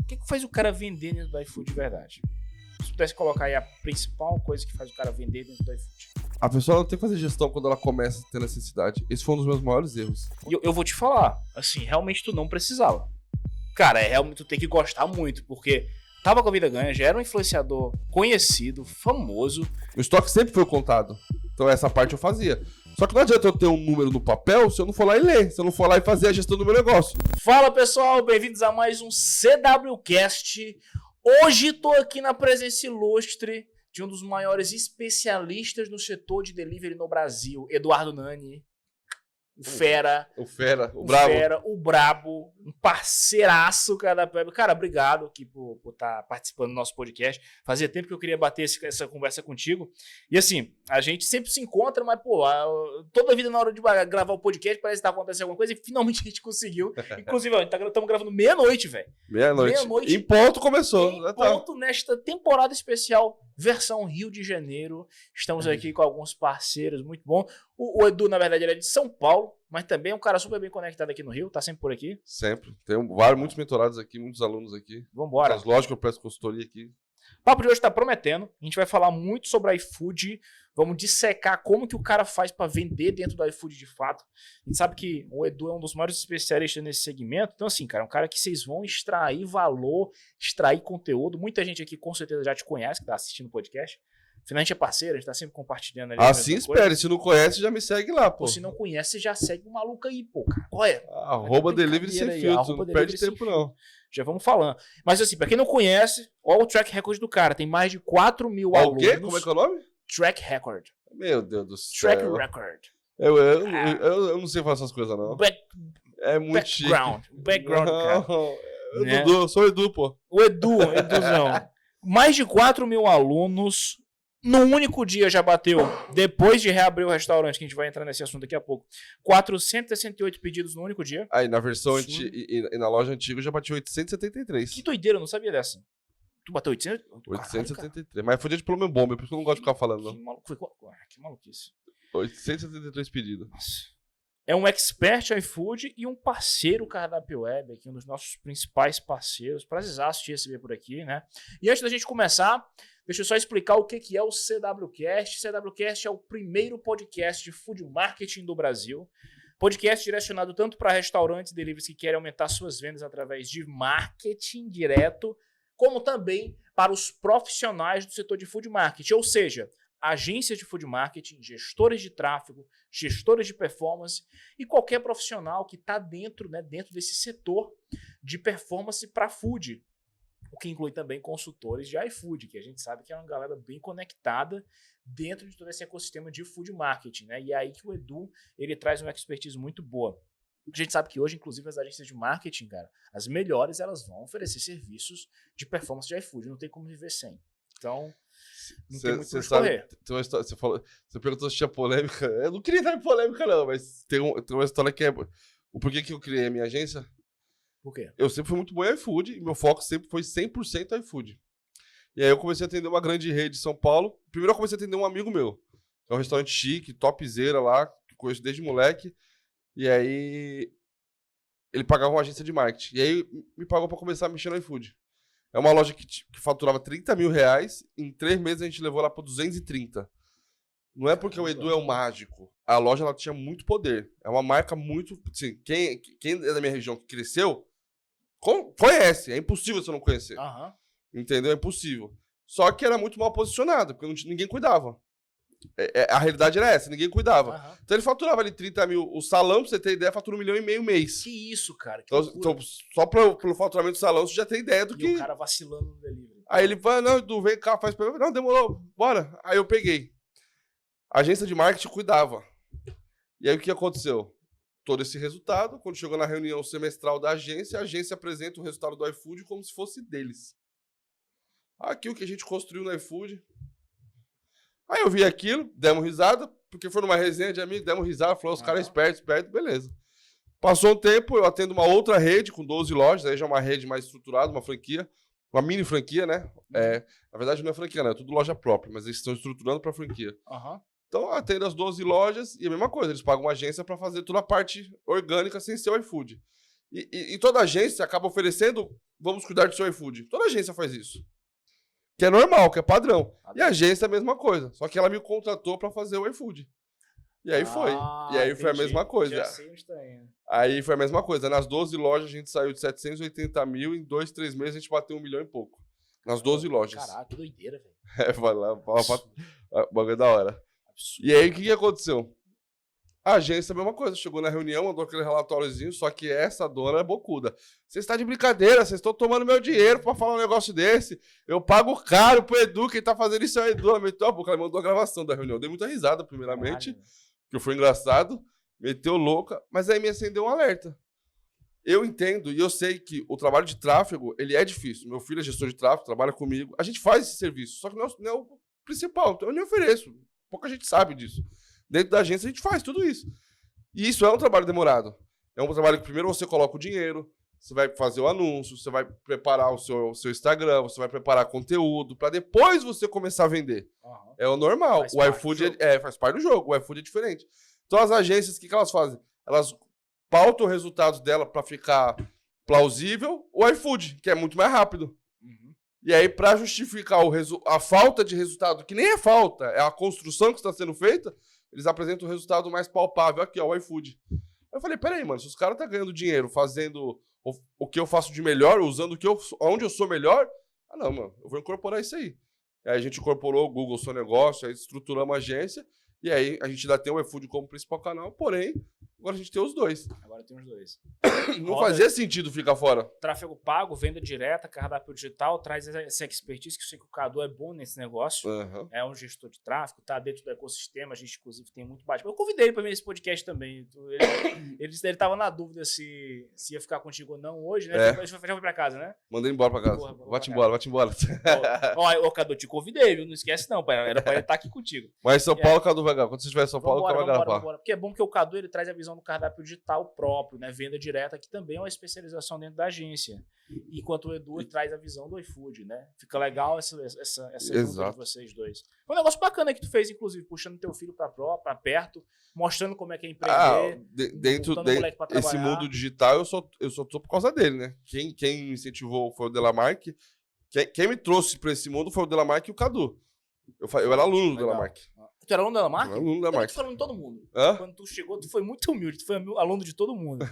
que faz o cara vender dentro do iFood de verdade? Se pudesse colocar aí a principal coisa que faz o cara vender dentro do iFood. A pessoa não tem que fazer gestão quando ela começa a ter necessidade. Esse foi um dos meus maiores erros. E eu vou te falar, assim, realmente tu não precisava. Cara, realmente tu tem que gostar muito, porque tava com a vida ganha, já era um influenciador conhecido, famoso. O estoque sempre foi contado. Então essa parte eu fazia. Só que não adianta eu ter um número no papel se eu não for lá e ler, se eu não for lá e fazer a gestão do meu negócio. Fala pessoal, bem-vindos a mais um CWCast. Hoje tô aqui na presença ilustre de um dos maiores especialistas no setor de delivery no Brasil, Eduardo Nani. O fera, o brabo, um parceiraço, cara. Cara, obrigado aqui por estar participando do nosso podcast. Fazia tempo que eu queria bater essa conversa contigo. E assim, a gente sempre se encontra, mas, pô, toda a vida na hora de gravar o podcast parece que tá acontecendo alguma coisa e finalmente a gente conseguiu. Inclusive, estamos gravando meia-noite, velho. Meia-noite. Em ponto começou. Em ponto nesta temporada especial, versão Rio de Janeiro. Estamos aqui com alguns parceiros muito bons. O Edu, na verdade, ele é de São Paulo, mas também é um cara super bem conectado aqui no Rio, tá sempre por aqui. Sempre. Tem muitos mentorados aqui, muitos alunos aqui. Vambora. Mas lógico que eu presto consultoria aqui. O papo de hoje tá prometendo. A gente vai falar muito sobre iFood. Vamos dissecar como que o cara faz para vender dentro do iFood de fato. A gente sabe que o Edu é um dos maiores especialistas nesse segmento. Então, assim, cara, é um cara que vocês vão extrair valor, extrair conteúdo. Muita gente aqui com certeza já te conhece, que tá assistindo o podcast. Afinal, a gente é parceiro, a gente tá sempre compartilhando ali. Assim espere, se não conhece, já me segue lá, pô. Ou se não conhece, você já segue o maluco aí, pô, cara. Olha. @delivery sem filtro, não perde tempo não. Já vamos falando. Mas assim, pra quem não conhece, olha o track record do cara. Tem mais de 4 mil alunos. O quê? Como é que é o nome? Track record. Meu Deus do céu. Track record. Eu não sei fazer essas coisas, não. É muito chique. Background, cara. Eu sou o Edu, pô. O Eduzão. Mais de 4 mil alunos. No único dia já bateu, depois de reabrir o restaurante, que a gente vai entrar nesse assunto daqui a pouco, 468 pedidos no único dia. Aí na versão e na loja antiga eu já bati 873. Que doideira, eu não sabia dessa. Tu bateu 800? 873. Caralho, mas foi dia de problema bomba, por isso que eu não gosto de ficar falando, não. Que maluquice. 873 pedidos. Nossa. É um expert iFood e um parceiro Cardápio Web, aqui, um dos nossos principais parceiros. Prazerzaço te receber por aqui, né? E antes da gente começar, deixa eu só explicar o que é o CWCast. CWCast é o primeiro podcast de food marketing do Brasil. Podcast direcionado tanto para restaurantes e deliveries que querem aumentar suas vendas através de marketing direto, como também para os profissionais do setor de food marketing, ou seja, agências de food marketing, gestores de tráfego, gestores de performance e qualquer profissional que está dentro desse setor de performance para food. O que inclui também consultores de iFood, que a gente sabe que é uma galera bem conectada dentro de todo esse ecossistema de food marketing, né? E é aí que o Edu ele traz uma expertise muito boa. A gente sabe que hoje, inclusive, as agências de marketing, cara, as melhores, elas vão oferecer serviços de performance de iFood. Não tem como viver sem. Então, não tem muito pra correr. Você perguntou se tinha polêmica. Eu não queria entrar em polêmica, não, mas tem uma história que é... O porquê que eu criei a minha agência? Por quê? Eu sempre fui muito bom em iFood e meu foco sempre foi 100% iFood. E aí eu comecei a atender uma grande rede de São Paulo. Primeiro eu comecei a atender um amigo meu, que é um restaurante chique, topzera lá, que conheço desde moleque. E aí ele pagava uma agência de marketing. E aí me pagou pra começar a mexer no iFood. É uma loja que faturava 30 mil reais. Em 3 meses a gente levou lá pra 230. Não é porque o Edu é um mágico. A loja ela tinha muito poder. É uma marca muito... Assim, quem é da minha região que cresceu, conhece. É impossível você não conhecer. Uhum. Entendeu? É impossível. Só que era muito mal posicionado, porque ninguém cuidava. A realidade era essa, ninguém cuidava. Uhum. Então ele faturava ali 30 mil. O salão, pra você ter ideia, fatura 1,5 milhão mês. Que isso, cara? Que então só pelo faturamento do salão, você já tem ideia do e que... o cara vacilando no delivery. Aí ele vai, não, Edu, vem cá, faz pra mim. Não, demorou, bora. Aí eu peguei. A agência de marketing cuidava. E aí o que aconteceu? Todo esse resultado, quando chegou na reunião semestral da agência, a agência apresenta o resultado do iFood como se fosse deles. Aqui o que a gente construiu no iFood. Aí eu vi aquilo, demos risada, porque foi numa resenha de amigos, demos risada, falou, os caras espertos, beleza. Passou um tempo, eu atendo uma outra rede com 12 lojas, aí já é uma rede mais estruturada, uma franquia, uma mini franquia, né? Na verdade não é franquia, não, é tudo loja própria, mas eles estão estruturando para franquia. Uhum. Então eu atendo as 12 lojas e a mesma coisa, eles pagam uma agência para fazer toda a parte orgânica sem ser o iFood. E toda agência acaba oferecendo vamos cuidar do seu iFood. Toda agência faz isso. Que é normal, que é padrão. E a agência é a mesma coisa. Só que ela me contratou pra fazer o iFood. E aí foi. E aí foi a mesma coisa. Já sei onde tá indo. Aí foi a mesma coisa. Nas 12 lojas a gente saiu de 780 mil, em 2, 3 meses a gente bateu 1 milhão e pouco. Nas 12 lojas. Caralho, que doideira, velho. Vai lá, o bagulho é da hora. Absurdo. E aí o que aconteceu? A agência, a mesma coisa, chegou na reunião, mandou aquele relatóriozinho, só que essa dona é bocuda. Você está de brincadeira, vocês estão tomando meu dinheiro pra falar um negócio desse. Eu pago caro pro Edu, quem tá fazendo isso é o Edu. Ela meteu a boca, ela mandou a gravação da reunião. Dei muita risada, primeiramente, que foi engraçado, meteu louca, mas aí me acendeu um alerta. Eu entendo e eu sei que o trabalho de tráfego, ele é difícil. Meu filho é gestor de tráfego, trabalha comigo. A gente faz esse serviço, só que não é o principal, então eu nem ofereço. Pouca gente sabe disso. Dentro da agência a gente faz tudo isso. E isso é um trabalho demorado. É um trabalho que primeiro você coloca o dinheiro, você vai fazer o anúncio, você vai preparar o seu Instagram, você vai preparar conteúdo, para depois você começar a vender. Uhum. É o normal. Faz O parte iFood faz parte do jogo. O iFood é diferente. Então as agências, o que elas fazem? Elas pautam os resultados dela para ficar plausível. O iFood, que é muito mais rápido. Uhum. E aí, para justificar a falta de resultado, que nem é falta, é a construção que está sendo feita, eles apresentam o resultado mais palpável aqui, ó, o iFood. Eu falei, peraí, mano, se os caras estão ganhando dinheiro fazendo o que eu faço de melhor, usando onde eu sou melhor, não, mano, eu vou incorporar isso aí. Aí a gente incorporou o Google Seu Negócio, aí estruturamos a agência, e aí a gente ainda tem o iFood como principal canal, porém, agora a gente tem os dois. Agora tem os dois. Não fazia sentido ficar fora. Tráfego pago, venda direta, cardápio digital, traz essa expertise que eu sei que o Cadu é bom nesse negócio. Uhum. É um gestor de tráfego, tá dentro do ecossistema, a gente inclusive tem muito bate. Eu convidei ele para vir nesse podcast também. Ele tava na dúvida se ia ficar contigo ou não hoje, né? Já foi pra casa, né? Mandei embora pra casa. Vai-te embora. Ó, Cadu, eu te convidei, viu? Não esquece não, pai. Era pra ele estar aqui contigo. Mas São Paulo, Cadu vai gravar. Quando você estiver em São Paulo, vai gravar. Porque é bom que o Cadu ele traz a visão do cardápio digital próprio, né? Venda direta, que também é uma especialização dentro da agência. Enquanto o Edu traz a visão do iFood, né? Fica legal essa junta de vocês dois. Foi um negócio bacana que tu fez, inclusive, puxando teu filho pra perto, mostrando como é que é empreender. Dentro desse mundo digital, eu só tô por causa dele, né? Quem me incentivou foi o Delamarque. Quem me trouxe pra esse mundo foi o Delamarque e o Cadu. Eu era aluno do Delamarque. Tu era aluno da Delamarque? Eu era aluno da Delamarque. Tu foi aluno de todo mundo. Hã? Quando tu chegou, tu foi muito humilde. Tu foi aluno de todo mundo.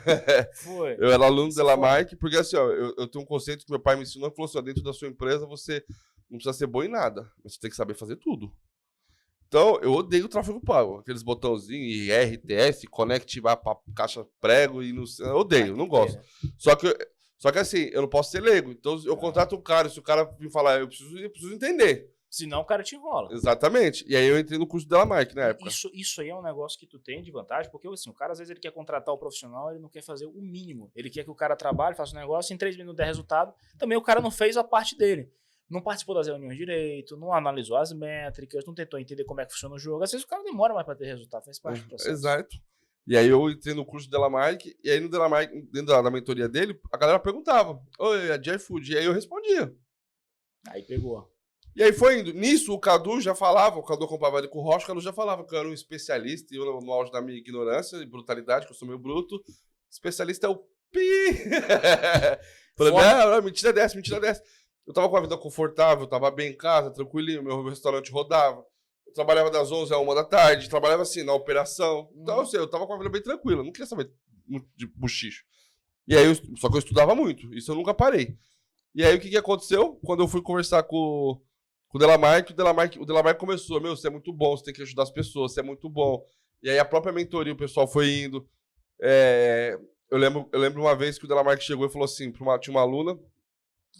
Foi. Eu era aluno da Delamarque, porque assim, ó, eu tenho um conceito que meu pai me ensinou, que falou assim, ó, dentro da sua empresa você não precisa ser bom em nada, mas você tem que saber fazer tudo. Então, eu odeio o tráfego pago. Aqueles botãozinhos, RTS, Connect, vai pra caixa prego e não sei. Eu odeio, não gosto. Só que assim, eu não posso ser leigo. Então, eu contrato um cara, se o cara me falar, eu preciso entender. Senão o cara te enrola. Exatamente. E aí eu entrei no curso da Delamarque na época. Isso aí é um negócio que tu tem de vantagem, porque assim, o cara às vezes ele quer contratar o profissional, ele não quer fazer o mínimo. Ele quer que o cara trabalhe, faça um negócio, em 3 minutos der resultado. Também o cara não fez a parte dele. Não participou das reuniões direito, não analisou as métricas, não tentou entender como é que funciona o jogo. Às vezes o cara demora mais para ter resultado, faz parte do processo. Exato. E aí eu entrei no curso da Delamarque, e aí no Delamarque, dentro da mentoria dele, a galera perguntava, oi, é de iFood? E aí eu respondia. Aí pegou. E aí foi indo. Nisso, o Cadu já falava, o Cadu acompanhava ele com o Rocha, o Cadu já falava que eu era um especialista, e eu, no auge da minha ignorância e brutalidade, que eu sou meio bruto, especialista é o pi. Falei, não, mentira dessa. Eu tava com a vida confortável, tava bem em casa, tranquilinho, meu restaurante rodava. Eu trabalhava das 11 à 1 da tarde, trabalhava assim, na operação. Então, assim, eu tava com a vida bem tranquila, não queria saber muito de buchicho. E aí, só que eu estudava muito, isso eu nunca parei. E aí, o que aconteceu? Quando eu fui conversar com o Delamarque começou, você é muito bom, você tem que ajudar as pessoas, você é muito bom. E aí a própria mentoria, o pessoal foi indo. Eu lembro uma vez que o Delamarque chegou e falou assim, tinha uma aluna,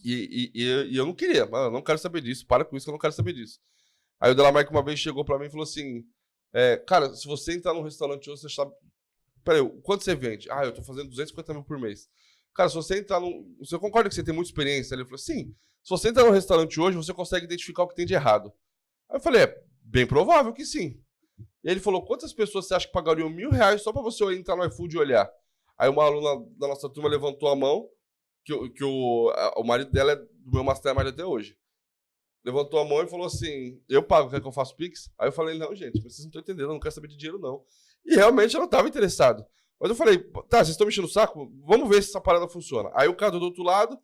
e eu não queria, mano, eu não quero saber disso, para com isso que eu não quero saber disso. Aí o Delamarque uma vez chegou pra mim e falou assim, cara, se você entrar num restaurante hoje, você sabe... Peraí, quanto você vende? Eu tô fazendo 250 mil por mês. Cara, se você entrar num... Você concorda que você tem muita experiência? Ele falou, sim. Se você entrar num restaurante hoje, você consegue identificar o que tem de errado. Aí eu falei, bem provável que sim. E ele falou, quantas pessoas você acha que pagariam R$1.000 só pra você entrar no iFood e olhar? Aí uma aluna da nossa turma levantou a mão, que o marido dela é do meu mastermind até hoje. Levantou a mão e falou assim, eu pago, quer que eu faça Pix? Aí eu falei, não, gente, vocês não estão entendendo, eu não quero saber de dinheiro, não. E realmente eu não estava interessado. Mas eu falei, tá, vocês estão mexendo o saco? Vamos ver se essa parada funciona. Aí o Cadu do outro lado,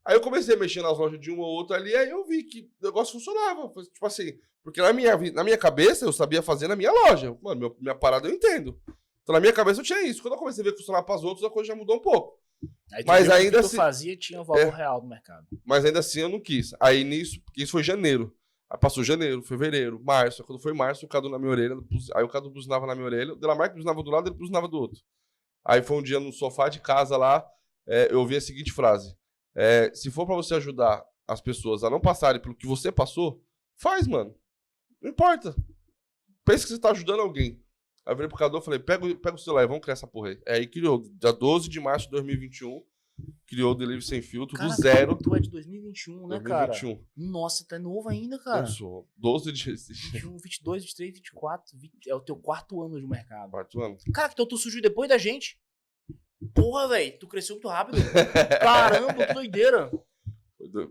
Aí eu comecei a mexer nas lojas de uma ou outra ali, aí eu vi que o negócio funcionava. Tipo assim, porque na minha cabeça eu sabia fazer na minha loja. Mano, minha parada eu entendo. Então na minha cabeça eu tinha isso. Quando eu comecei a ver que funcionava para os outros, a coisa já mudou um pouco. Aí Mas ainda que tu assim, fazia tinha o valor real do mercado. Mas ainda assim eu não quis. Aí nisso, porque isso foi janeiro. Aí passou janeiro, fevereiro, março. Aí quando foi março, o Cadu na minha orelha. Aí o Cadu buzinava na minha orelha. O Delamarque buzinava do lado, ele buzinava do outro. Aí foi um dia no sofá de casa lá, eu ouvi a seguinte frase. Se for pra você ajudar as pessoas a não passarem pelo que você passou, faz, mano. Não importa. Pensa que você tá ajudando alguém. Aí eu virei pro Cadu e falei, pega o celular, vamos criar essa porra aí. Aí criou, dia 12 de março de 2021, criou o Delivery Sem Filtro, do zero. Tu é de 2021, né, 2021. cara? Nossa, tu é novo ainda, cara. Eu sou 12 de... 21, 22, 23, 24, é o teu 4º ano de mercado. 4 anos. Cara, então tu surgiu depois da gente. Porra, velho, tu cresceu muito rápido. Caramba, que doideira.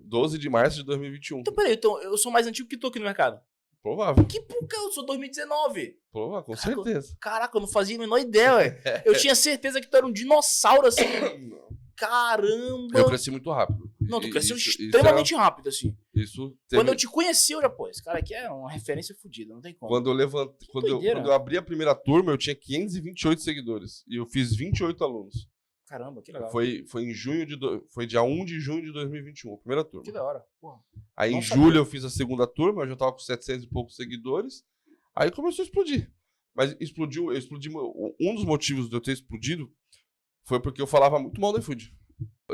12 de março de 2021. Então, peraí, eu sou mais antigo que tu aqui no mercado. Provável. Que porra, eu sou 2019. Provável, com certeza. Caraca, eu não fazia a menor ideia, velho. Eu tinha certeza que tu era um dinossauro, assim. Caramba. Eu cresci muito rápido. Não, tu cresceu extremamente rápido, assim. Isso Quando eu te conheci, eu já, pô, esse cara aqui é uma referência fodida, não tem como. Quando eu abri a primeira turma, eu tinha 528 seguidores. E eu fiz 28 alunos. Caramba, que legal. Foi dia 1 de junho de 2021, a primeira turma. Que da hora. Porra. Aí em julho eu fiz a segunda turma, eu já tava com 700 e poucos seguidores. Aí começou a explodir. Mas explodiu, um dos motivos de eu ter explodido foi porque eu falava muito mal do iFood.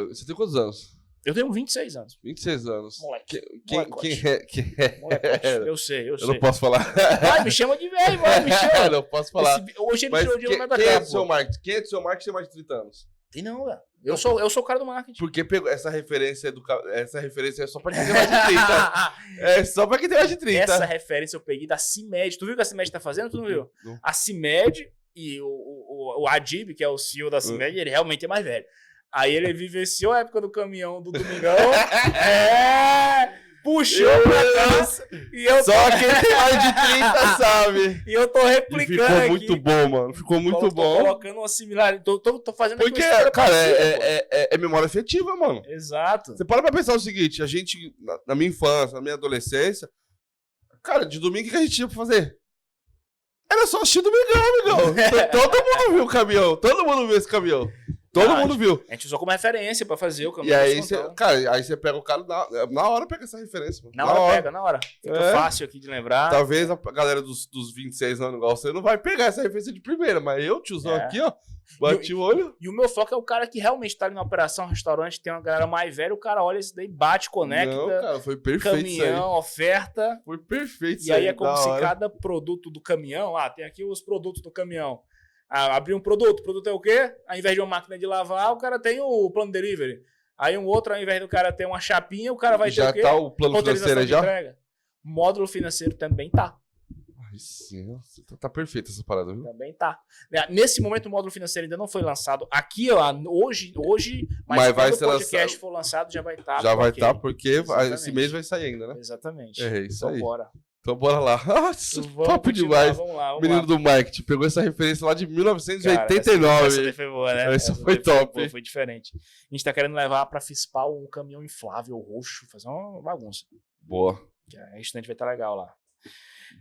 Você tem quantos anos? Eu tenho 26 anos. 26 anos. Moleque. Quem é? Moleque, eu sei. Eu não posso falar. Vai, me chama de velho, vai, me chama. Eu não posso falar. Hoje ele tirou o dinheiro da quem é do seu marketing? Quem é do seu marketing tem mais de 30 anos? Tem não, velho. Eu sou o cara do marketing. Porque pegou essa referência é só pra quem tem mais de 30. É só pra quem tem mais de 30. Essa referência eu peguei da CIMED. Tu viu o que a CIMED tá fazendo? Tu não viu? Não. A CIMED e o Adib, que é o CEO da CIMED, ele realmente é mais velho. Aí ele vivenciou a época do caminhão do Domingão. Puxou pra casa. E eu só quem tem mais de 30 sabe. E eu tô replicando ficou aqui. Muito bom, mano. Ficou muito bom. Tô colocando uma similar. Tô fazendo porque, aqui cara, é memória afetiva, mano. Exato. Você para pra pensar o seguinte, a gente, na minha infância, na minha adolescência, cara, de domingo o que a gente tinha pra fazer? Era só assistir Domingão, amigão. Todo mundo viu o caminhão. Todo mundo viu esse caminhão. Todo mundo viu. A gente usou como referência pra fazer o caminhão. E aí você pega o cara, na hora pega essa referência. Mano. Na hora pega, na hora. Fica fácil aqui de lembrar. Talvez a galera dos 26 anos igual você não vai pegar essa referência de primeira, mas eu, tiozão, aqui, ó, bati o olho. E o meu foco é o cara que realmente tá ali na operação, restaurante, tem uma galera mais velha, o cara olha isso daí, bate, conecta. Não, cara, foi perfeito caminhão, isso aí. Oferta. Foi perfeito isso aí. E aí é como se cada produto do caminhão, tem aqui os produtos do caminhão. Abrir um produto. O produto é o quê? Ao invés de uma máquina de lavar, o cara tem o plano delivery. Aí um outro, ao invés do cara ter uma chapinha, o cara vai ter o quê? Já tá o plano financeiro aí já? Entrega. Módulo financeiro também tá. Ai, sim. Tá perfeito essa parada, viu? Também tá. Nesse momento o módulo financeiro ainda não foi lançado. Aqui, ó, hoje mas vai quando ser o podcast lançado. For lançado, já vai estar. Já vai estar, porque Exatamente. esse mês vai sair ainda, né? Exatamente. É isso então aí. bora. Então bora lá. Nossa, top demais. Vamos lá. Menino do marketing, pegou essa referência lá de 1989. Cara, essa foi boa, né? Essa foi top. Foi diferente. A gente tá querendo levar pra FISPAL um caminhão inflável roxo, fazer uma bagunça. Boa. A estante vai estar legal lá.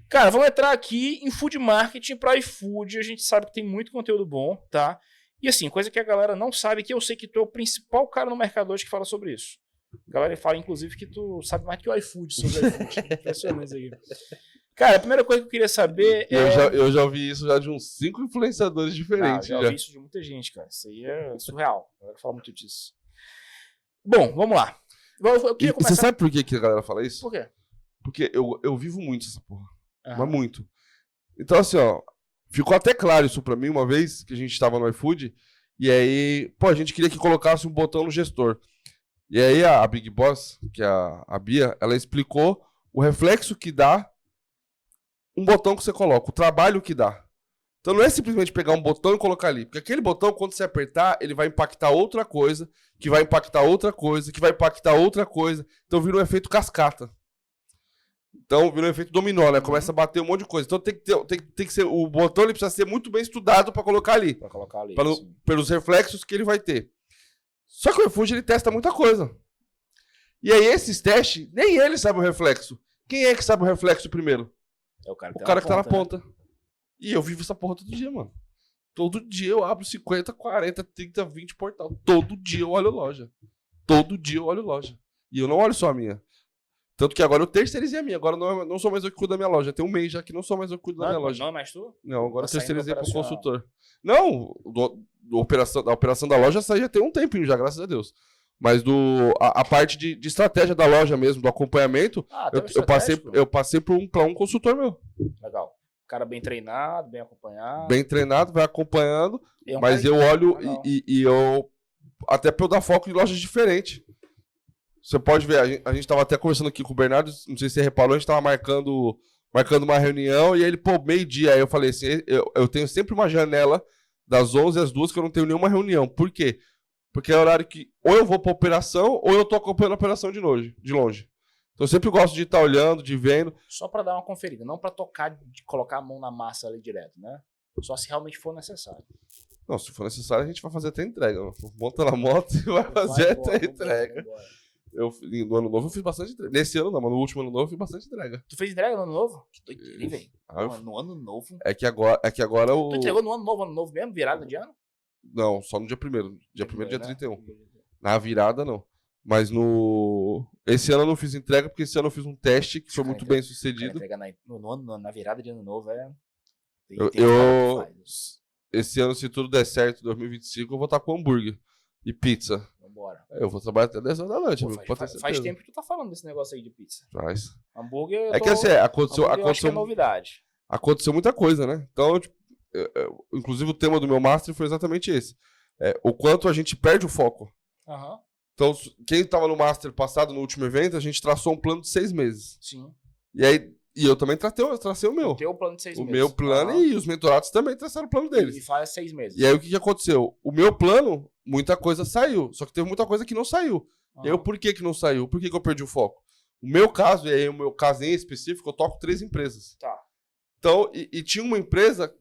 Cara, vamos entrar aqui em food marketing para iFood. A gente sabe que tem muito conteúdo bom, tá? E assim, coisa que a galera não sabe, que eu sei que tu é o principal cara no mercado hoje que fala sobre isso. A galera fala, inclusive, que tu sabe mais que o iFood sobre iFood. Impressionante isso aqui. Cara, a primeira coisa que eu queria saber Eu já ouvi isso já de uns 5 influenciadores diferentes. Já ouvi isso de muita gente, cara. Isso aí é surreal. A galera fala muito disso. Bom, vamos lá. Eu queria começar... Você sabe por que a galera fala isso? Por quê? Porque eu vivo muito essa porra. Mas muito. Então, assim, ó, ficou até claro isso pra mim uma vez que a gente tava no iFood, e aí, a gente queria que colocasse um botão no gestor. E aí a Big Boss, que é a Bia, ela explicou o reflexo que dá um botão que você coloca, o trabalho que dá. Então não é simplesmente pegar um botão e colocar ali, porque aquele botão, quando você apertar, ele vai impactar outra coisa, que vai impactar outra coisa, que vai impactar outra coisa. Então vira um efeito cascata. Então, vira um efeito dominó, né? Começa a bater um monte de coisa. Então, tem que ser... O botão ele precisa ser muito bem estudado para colocar ali. Para colocar ali. Pelos reflexos que ele vai ter. Só que o iFood, ele testa muita coisa. E aí esses testes, nem ele sabe o reflexo. Quem é que sabe o reflexo primeiro? É o cara que tá na ponta. Né? E eu vivo essa porra todo dia, mano. Todo dia eu abro 50, 40, 30, 20 portal. Todo dia eu olho loja. Todo dia eu olho loja. E eu não olho só a minha. Tanto que agora eu terceirizei a minha. Agora não sou mais eu que cuido da minha loja. Tem um mês já que não sou mais eu que cuido da minha loja. Não é mais tu? Não, agora eu terceirizei pro consultor. Não, da operação da loja já tem um tempinho já, graças a Deus. Mas a parte de estratégia da loja mesmo, do acompanhamento, eu passei pra um consultor meu. Legal. Cara bem treinado, bem acompanhado. Bem treinado, vai acompanhando. Mas eu olho e eu... Até pra eu dar foco em lojas diferentes. Você pode ver, a gente tava até conversando aqui com o Bernardo, não sei se você reparou, a gente tava marcando uma reunião e ele, meio-dia. Aí eu falei assim, eu tenho sempre uma janela das 11 às 2 que eu não tenho nenhuma reunião. Por quê? Porque é horário que ou eu vou pra operação ou eu tô acompanhando a operação de longe. Então eu sempre gosto de estar olhando, de vendo. Só pra dar uma conferida, não pra tocar, de colocar a mão na massa ali direto, né? Só se realmente for necessário. Não, se for necessário a gente vai fazer até entrega. Monta na moto e vai fazer até entrega. No ano novo eu fiz bastante entrega. Nesse ano não, mas no último ano novo eu fiz bastante entrega. Tu fez entrega no ano novo? Que doideira, hein, velho? No ano novo? É que agora Tu entregou no ano novo mesmo? Virada de ano? Não, só no dia 1º. Dia 1º, dia 31. Na virada, não. Mas esse ano eu não fiz entrega, porque esse ano eu fiz um teste que foi muito bem sucedido. Na virada de ano novo Esse ano, se tudo der certo, 2025, eu vou estar com hambúrguer e pizza. Vambora. Eu vou trabalhar até 10 horas da noite. Faz tempo que tu tá falando desse negócio aí de pizza. Faz. Hambúrguer, que assim, aconteceu é novidade. Aconteceu muita coisa, né? Então, inclusive o tema do meu master foi exatamente esse. O quanto a gente perde o foco. Uhum. Então, quem estava no master passado, no último evento, a gente traçou um plano de 6 meses. Sim. E eu também tracei o meu. O teu plano de 6 meses. O meu plano e os mentorados também traçaram o plano deles. E faz 6 meses. E aí o que aconteceu? O meu plano, muita coisa saiu. Só que teve muita coisa que não saiu. E aí por que não saiu? Por que eu perdi o foco? O meu caso, e aí o meu caso em específico, eu toco 3 empresas. Tá. Então, e tinha uma empresa,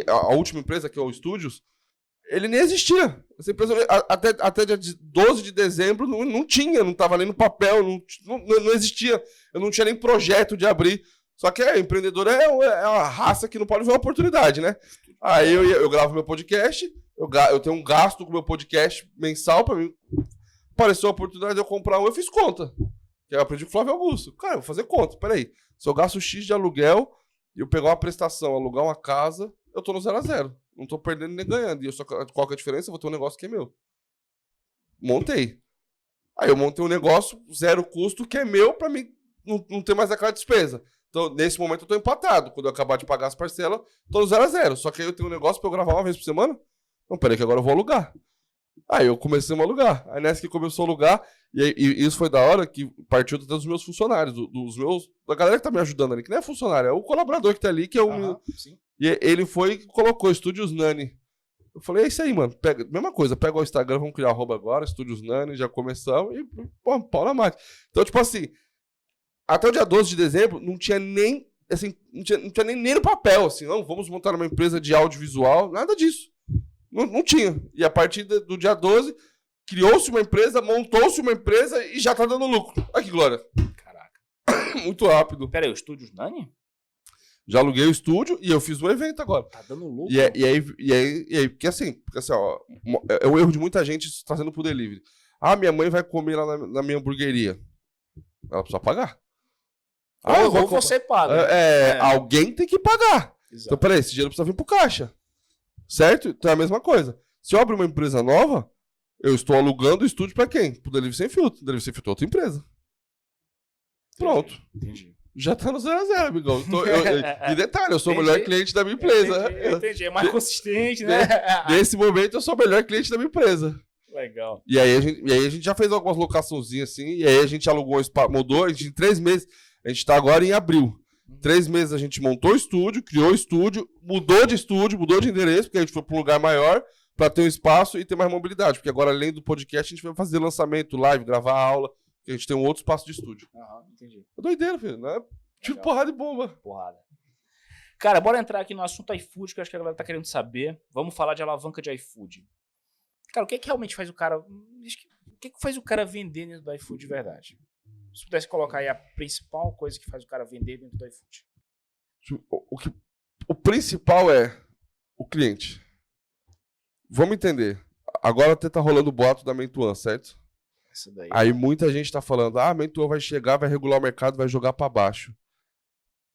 a última empresa, que é o Estúdios, ele nem existia. Essa empresa, até dia 12 de dezembro, não tinha, não estava nem no papel, não existia. Eu não tinha nem projeto de abrir. Só que empreendedor é uma raça que não pode ver uma oportunidade, né? Aí eu gravo meu podcast, eu tenho um gasto com meu podcast mensal pra mim. Apareceu a oportunidade de eu comprar eu fiz conta. Que eu aprendi com o Flávio Augusto. Cara, eu vou fazer conta, peraí. Se eu gasto X de aluguel e eu pegar uma prestação, alugar uma casa, eu tô no 0 a 0. Não tô perdendo nem ganhando. E qual que é a diferença? Eu vou ter um negócio que é meu. Montei. Aí eu montei um negócio, 0 custo, que é meu pra mim não ter mais aquela despesa. Então, nesse momento, eu tô empatado. Quando eu acabar de pagar as parcelas, tô no 0 a 0. Só que aí eu tenho um negócio pra eu gravar uma vez por semana. Não, peraí que agora eu vou alugar. Aí eu comecei a alugar. Aí nessa que começou a alugar, e isso foi da hora que partiu até dos meus funcionários, da galera que tá me ajudando ali, que não é funcionário, é o colaborador que tá ali, que é o... Sim. E ele foi e colocou Estúdios Nani. Eu falei, é isso aí, mano. Mesma coisa, pega o Instagram, vamos criar @ agora, Estúdios Nani, já começamos e pau na máquina. Então, tipo assim, até o dia 12 de dezembro, não tinha nem, assim, não tinha nem no papel, assim, não, vamos montar uma empresa de audiovisual, nada disso. Não tinha. E a partir do dia 12, criou-se uma empresa, montou-se uma empresa e já tá dando lucro. Olha que glória. Caraca. Muito rápido. Pera aí, o Estúdios Nani? Já aluguei o estúdio e eu fiz um evento agora. Tá dando lucro. E aí porque assim, ó, é o erro de muita gente trazendo pro delivery. Ah, minha mãe vai comer lá na minha hamburgueria. Ela precisa pagar. Ou você paga. Alguém tem que pagar. Exato. Então, peraí, esse dinheiro precisa vir pro caixa. Certo? Então é a mesma coisa. Se eu abro uma empresa nova, eu estou alugando o estúdio pra quem? Pro Delivery Sem Filtro. Delivery Sem Filtro é outra empresa. Pronto. Entendi. Já tá no 0 a 0, amigão. E detalhe, eu sou o melhor cliente da minha empresa. Entendi. É mais consistente, né? Nesse momento, eu sou o melhor cliente da minha empresa. Legal. E aí a gente já fez algumas locaçõezinhas assim, e aí a gente alugou um espaço, mudou, em 3 meses, a gente tá agora em abril. 3 meses a gente montou o estúdio, criou o estúdio, mudou de endereço, porque a gente foi pra um lugar maior, pra ter um espaço e ter mais mobilidade. Porque agora, além do podcast, a gente vai fazer lançamento, live, gravar aula, porque a gente tem um outro espaço de estúdio. Entendi. É doideira, filho, né? Tipo porrada e bomba. Porrada. Cara, bora entrar aqui no assunto iFood, que eu acho que a galera tá querendo saber. Vamos falar de alavanca de iFood. Cara, o que realmente faz o cara... que faz o cara vender dentro do iFood de verdade? Se pudesse colocar aí a principal coisa que faz o cara vender dentro do iFood. O principal é o cliente. Vamos entender. Agora até tá rolando o boato da Meituan, certo? Essa daí. Aí muita gente tá falando, a Meituan vai chegar, vai regular o mercado, vai jogar pra baixo.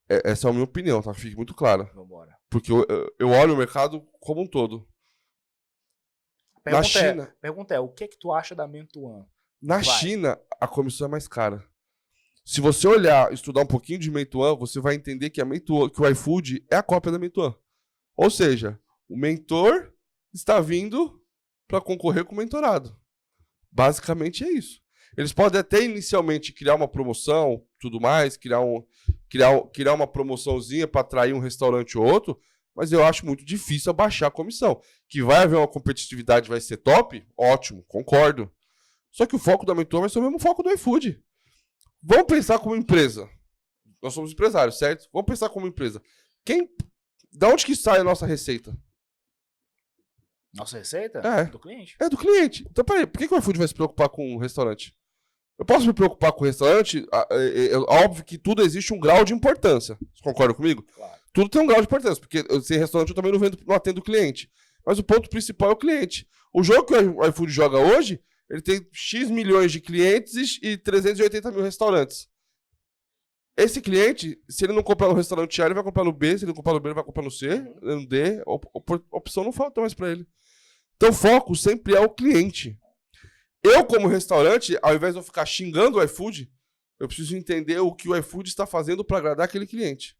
Essa é a minha opinião, tá? Fique muito claro. Vambora. Porque eu olho o mercado como um todo. Pergunta é, o que é que tu acha da Meituan? Na China, a comissão é mais cara. Se você olhar, estudar um pouquinho de Meituan, você vai entender que que o iFood é a cópia da Meituan. Ou seja, o mentor está vindo para concorrer com o mentorado. Basicamente é isso. Eles podem até inicialmente criar uma promoção, tudo mais, criar uma promoçãozinha para atrair um restaurante ou outro, mas eu acho muito difícil abaixar a comissão. Que vai haver uma competitividade, vai ser top? Ótimo, concordo. Só que o foco da Meituan vai ser o mesmo foco do iFood. Vamos pensar como empresa. Nós somos empresários, certo? Vamos pensar como empresa. Da onde que sai a nossa receita? Nossa receita? Do cliente? É do cliente. Então, peraí, por que o iFood vai se preocupar com o restaurante? Eu posso me preocupar com o restaurante? Óbvio que tudo existe um grau de importância. Você concorda comigo? Claro. Tudo tem um grau de importância, porque sem restaurante eu também não atendo o cliente. Mas o ponto principal é o cliente. O jogo que o iFood joga hoje, ele tem X milhões de clientes e 380 mil restaurantes. Esse cliente, se ele não comprar no restaurante A, ele vai comprar no B. Se ele não comprar no B, ele vai comprar no C, no D. Opção não falta mais para ele. Então o foco sempre é o cliente. Eu, como restaurante, ao invés de eu ficar xingando o iFood, eu preciso entender o que o iFood está fazendo para agradar aquele cliente.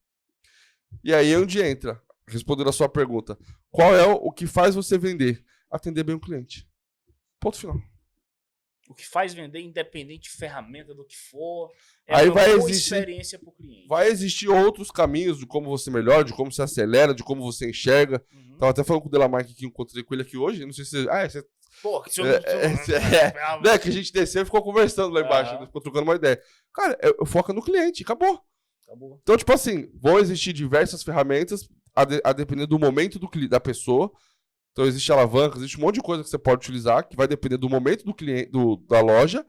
E aí é onde entra, respondendo a sua pergunta, qual é o que faz você vender? Atender bem o cliente. Ponto final. O que faz vender, independente de ferramenta, do que for, aí uma boa experiência para o cliente. Vai existir outros caminhos de como você melhora, de como você acelera, de como você enxerga. Tava até falando com o Delamarque que encontrei com ele aqui hoje. Não sei se você... Pô, que que a gente desceu e ficou conversando lá embaixo, ficou trocando uma ideia. Cara, eu foco no cliente, acabou. Então, tipo assim, vão existir diversas ferramentas a depender do momento da pessoa. Então, existe alavanca, existe um monte de coisa que você pode utilizar, que vai depender do momento do cliente, da loja.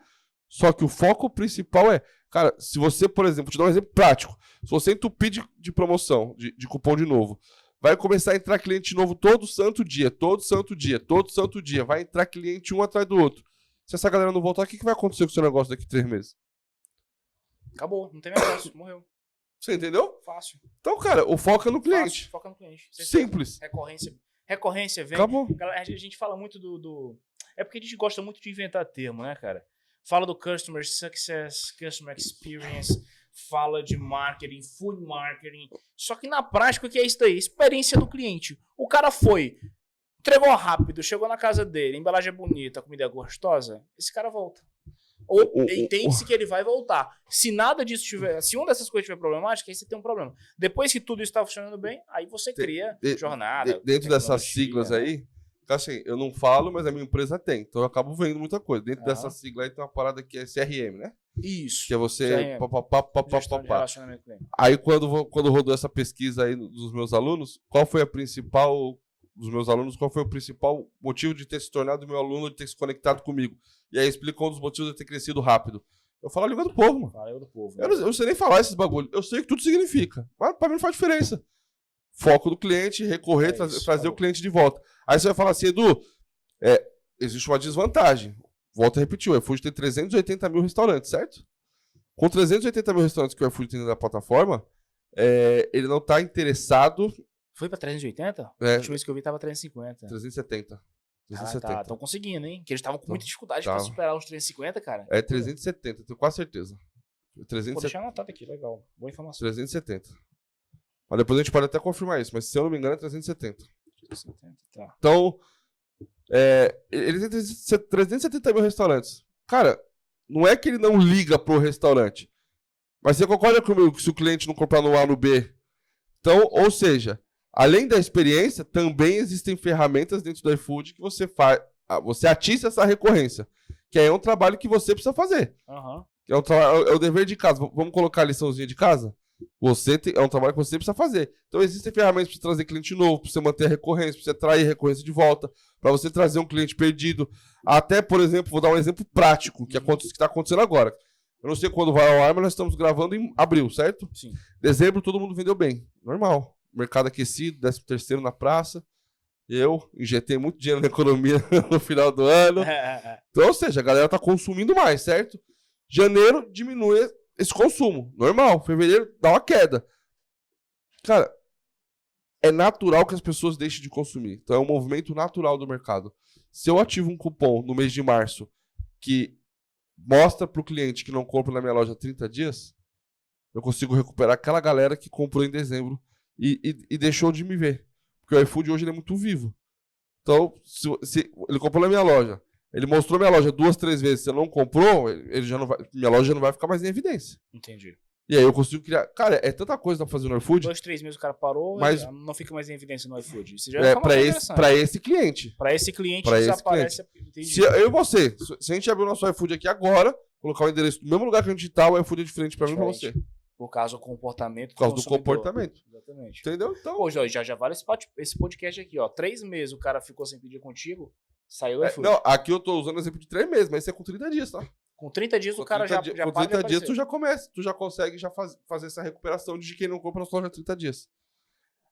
Só que o foco principal é, cara, se você, por exemplo, vou te dar um exemplo prático. Se você entupir de promoção, de cupom de novo, vai começar a entrar cliente novo todo santo dia. Vai entrar cliente um atrás do outro. Se essa galera não voltar, o que vai acontecer com o seu negócio daqui a 3 meses? Acabou, não tem negócio, morreu. Você entendeu? Fácil. Então, cara, o foco é no cliente. Fácil, foca no cliente. Simples. Recorrência, vem. Acabou. A gente fala muito É porque a gente gosta muito de inventar termo, né, cara? Fala do Customer Success, Customer Experience, fala de marketing, food marketing. Só que na prática, o que é isso daí? Experiência do cliente. O cara foi, entregou rápido, chegou na casa dele, a embalagem é bonita, a comida é gostosa, esse cara volta. Ou entende-se que ele vai voltar. Se nada disso tiver, se uma dessas coisas tiver problemática, aí você tem um problema. Depois que tudo está funcionando bem, aí você cria jornada. Dentro dessas siglas aí, assim, eu não falo, mas a minha empresa tem. Então eu acabo vendo muita coisa. Dentro dessa sigla aí tem uma parada que é CRM, né? Isso. Que é você... Aí quando rodou essa pesquisa aí dos meus alunos, qual foi o principal motivo de ter se tornado meu aluno, de ter se conectado comigo? E aí explica um dos motivos de ter crescido rápido. Eu falo a língua do povo, mano. Fala a língua do povo. Eu não sei nem falar esses bagulhos. Eu sei o que tudo significa. Mas pra mim não faz diferença. Foco do cliente, recorrer, trazer o cliente de volta. Aí você vai falar assim, Edu, existe uma desvantagem. Volto a repetir, o iFood tem 380 mil restaurantes, certo? Com 380 mil restaurantes que o iFood tem na plataforma, ele não tá interessado... Foi pra 380? A última vez que eu vi tava 350. 370. Estão conseguindo, hein? Que eles estavam com muita dificuldade pra superar os 350, cara. 370, tenho quase certeza. 370. Vou deixar anotado aqui, legal. Boa informação. 370. Mas depois a gente pode até confirmar isso, mas se eu não me engano é 370. 370, tá. Então, ele tem 370 mil restaurantes. Cara, não é que ele não liga pro restaurante. Mas você concorda comigo que se o cliente não comprar no A no B? Então, ou seja... Além da experiência, também existem ferramentas dentro do iFood que você atiça essa recorrência. Que aí é um trabalho que você precisa fazer. Uhum. É o dever de casa. Vamos colocar a liçãozinha de casa? É um trabalho que você precisa fazer. Então existem ferramentas para você trazer cliente novo, para você manter a recorrência, para você atrair a recorrência de volta, para você trazer um cliente perdido. Até, por exemplo, vou dar um exemplo prático que está acontecendo agora. Eu não sei quando vai ao ar, mas nós estamos gravando em abril, certo? Sim. Dezembro todo mundo vendeu bem. Normal. Mercado aquecido, 13º na praça. Eu injetei muito dinheiro na economia no final do ano. Então, ou seja, a galera está consumindo mais, certo? Janeiro diminui esse consumo. Normal. Fevereiro dá uma queda. Cara, é natural que as pessoas deixem de consumir. Então é um movimento natural do mercado. Se eu ativo um cupom no mês de março que mostra para o cliente que não compra na minha loja 30 dias, eu consigo recuperar aquela galera que comprou em dezembro e deixou de me ver. Porque o iFood hoje ele é muito vivo. Então, se ele comprou na minha loja, ele mostrou minha loja 2, 3 vezes, você não comprou, ele já não vai, minha loja já não vai ficar mais em evidência. Entendi. E aí eu consigo criar... Cara, é tanta coisa pra fazer no iFood. 2, 3 meses o cara parou, mas não fica mais em evidência no iFood. Isso já pra esse cliente. Pra esse cliente pra desaparece. Se eu e você, se a gente abrir o nosso iFood aqui agora, colocar o endereço no mesmo lugar que a gente tá, o iFood é diferente pra mim e pra você. Por causa do comportamento. Por causa do comportamento. Exatamente. Entendeu? Então... Pô, já vale esse podcast aqui, ó. 3 meses o cara ficou sem pedir contigo, saiu do iFood. Não, aqui eu tô usando o exemplo de 3 meses, mas isso é com 30 dias, tá? Com 30 dias o cara já com 30 dias tu já começa, tu já consegue fazer essa recuperação de quem não compra na sua loja 30 dias.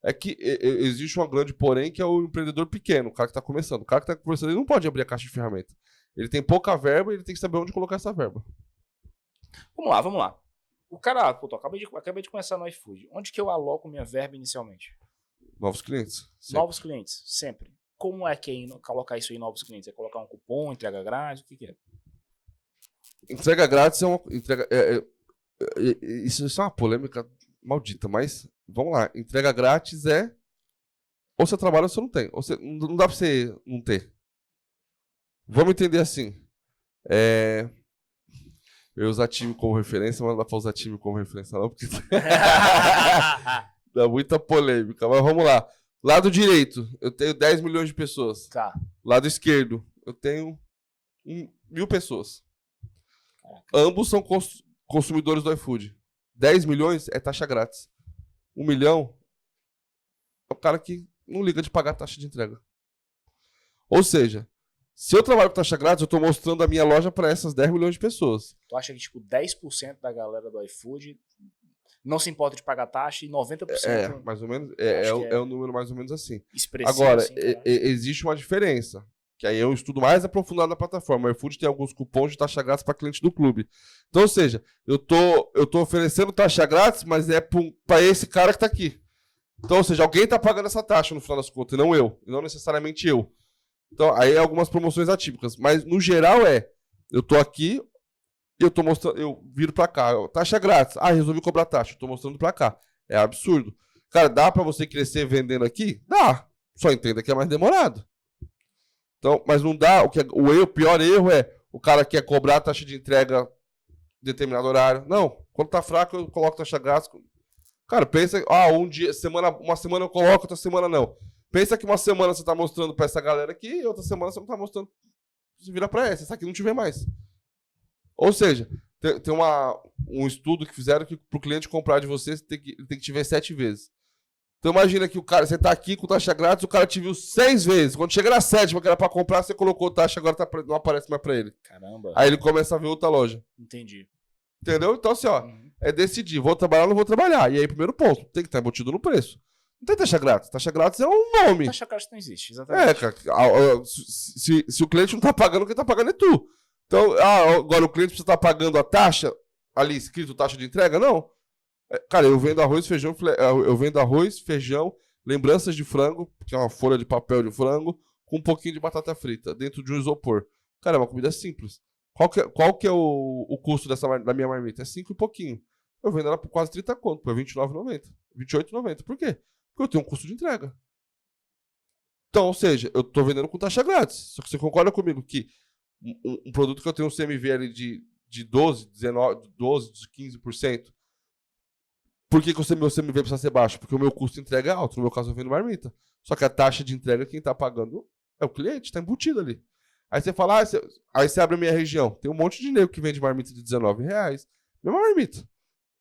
É que existe uma grande porém que é o empreendedor pequeno, o cara que tá começando. O cara que tá começando, ele não pode abrir a caixa de ferramenta. Ele tem pouca verba e ele tem que saber onde colocar essa verba. Vamos lá. O cara, pô, acabei de começar no iFood. Onde que eu aloco minha verba inicialmente? Novos clientes. Sempre. Novos clientes, sempre. Como é que é colocar isso em novos clientes? É colocar um cupom, entrega grátis? O que é? Entrega grátis é uma... Isso é uma polêmica maldita, mas vamos lá. Entrega grátis é... Ou você trabalha ou você não tem. Não dá pra você não ter. Vamos entender assim. Eu usar time como referência, mas não dá pra usar time como referência não, porque dá muita polêmica. Mas vamos lá. Lado direito, eu tenho 10 milhões de pessoas. Tá. Lado esquerdo, eu tenho 1.000 pessoas. Ambos são consumidores do iFood. 10 milhões é taxa grátis. 1 milhão é o cara que não liga de pagar a taxa de entrega. Ou seja, se eu trabalho com taxa grátis, eu estou mostrando a minha loja para essas 10 milhões de pessoas. Tu acha que tipo 10% da galera do iFood não se importa de pagar taxa e 90%... mais ou menos. É um número mais ou menos assim. Expressivo. Agora, assim, existe uma diferença. Que aí é um estudo mais aprofundado na plataforma. O iFood tem alguns cupons de taxa grátis para cliente do clube. Então, ou seja, eu tô oferecendo taxa grátis, mas é para esse cara que tá aqui. Então, ou seja, alguém tá pagando essa taxa no final das contas, e não eu. E não necessariamente eu. Então, aí é algumas promoções atípicas. Mas, no geral, eu tô aqui, eu tô mostrando, eu viro pra cá. Taxa grátis. Resolvi cobrar taxa. Eu tô mostrando pra cá. É absurdo. Cara, dá pra você crescer vendendo aqui? Dá. Só entenda que é mais demorado. Então, mas não dá. O pior erro é o cara quer cobrar a taxa de entrega em determinado horário. Não. Quando tá fraco, eu coloco taxa grátis. Cara, pensa, uma semana eu coloco, outra semana não. Pensa que uma semana você tá mostrando pra essa galera aqui e outra semana você não tá mostrando. Você vira pra essa aqui não tiver mais. Ou seja, tem um estudo que fizeram que pro cliente comprar de você, tem que te ver 7 vezes. Então imagina que o cara, você tá aqui com taxa grátis, o cara te viu 6 vezes. Quando chega na 7ª, que era pra comprar, você colocou taxa, agora não aparece mais pra ele. Caramba. Aí ele começa a ver outra loja. Entendi. Entendeu? Então assim, é decidir, vou trabalhar ou não vou trabalhar. E aí, primeiro ponto, tem que estar embutido no preço. Não tem taxa grátis. Taxa grátis é um nome. Taxa grátis não existe, exatamente. Cara, se o cliente não tá pagando, quem tá pagando é tu. Então, agora o cliente precisa estar pagando a taxa, ali escrito taxa de entrega? Não. Cara, eu vendo arroz, feijão, lembranças de frango, que é uma folha de papel de frango, com um pouquinho de batata frita, dentro de um isopor. Cara, é uma comida simples. Qual que é o custo da minha marmita? É 5 e pouquinho. Eu vendo ela por quase 30 conto, por R$29,90, R$28,90. Por quê? Porque eu tenho um custo de entrega. Então, ou seja, eu tô vendendo com taxa grátis. Só que você concorda comigo que um produto que eu tenho um CMV ali de 12, 19, 12, 15%, por que o meu CMV precisa ser baixo? Porque o meu custo de entrega é alto. No meu caso, eu vendo marmita. Só que a taxa de entrega, quem tá pagando é o cliente, tá embutido ali. Aí você fala, aí você abre a minha região. Tem um monte de nego que vende marmita de R$19. Mesma marmita.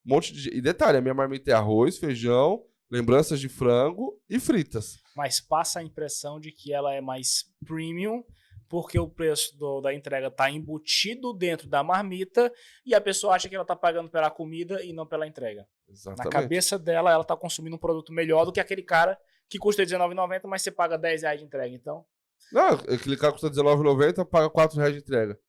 monte de... E detalhe, a minha marmita é arroz, feijão, lembranças de frango e fritas. Mas passa a impressão de que ela é mais premium, porque o preço da entrega tá embutido dentro da marmita e a pessoa acha que ela tá pagando pela comida e não pela entrega. Exatamente. Na cabeça dela, ela tá consumindo um produto melhor do que aquele cara que custa R$19,90, mas você paga R$10 de entrega, então... Não, aquele cara custa R$19,90, paga R$4 de entrega.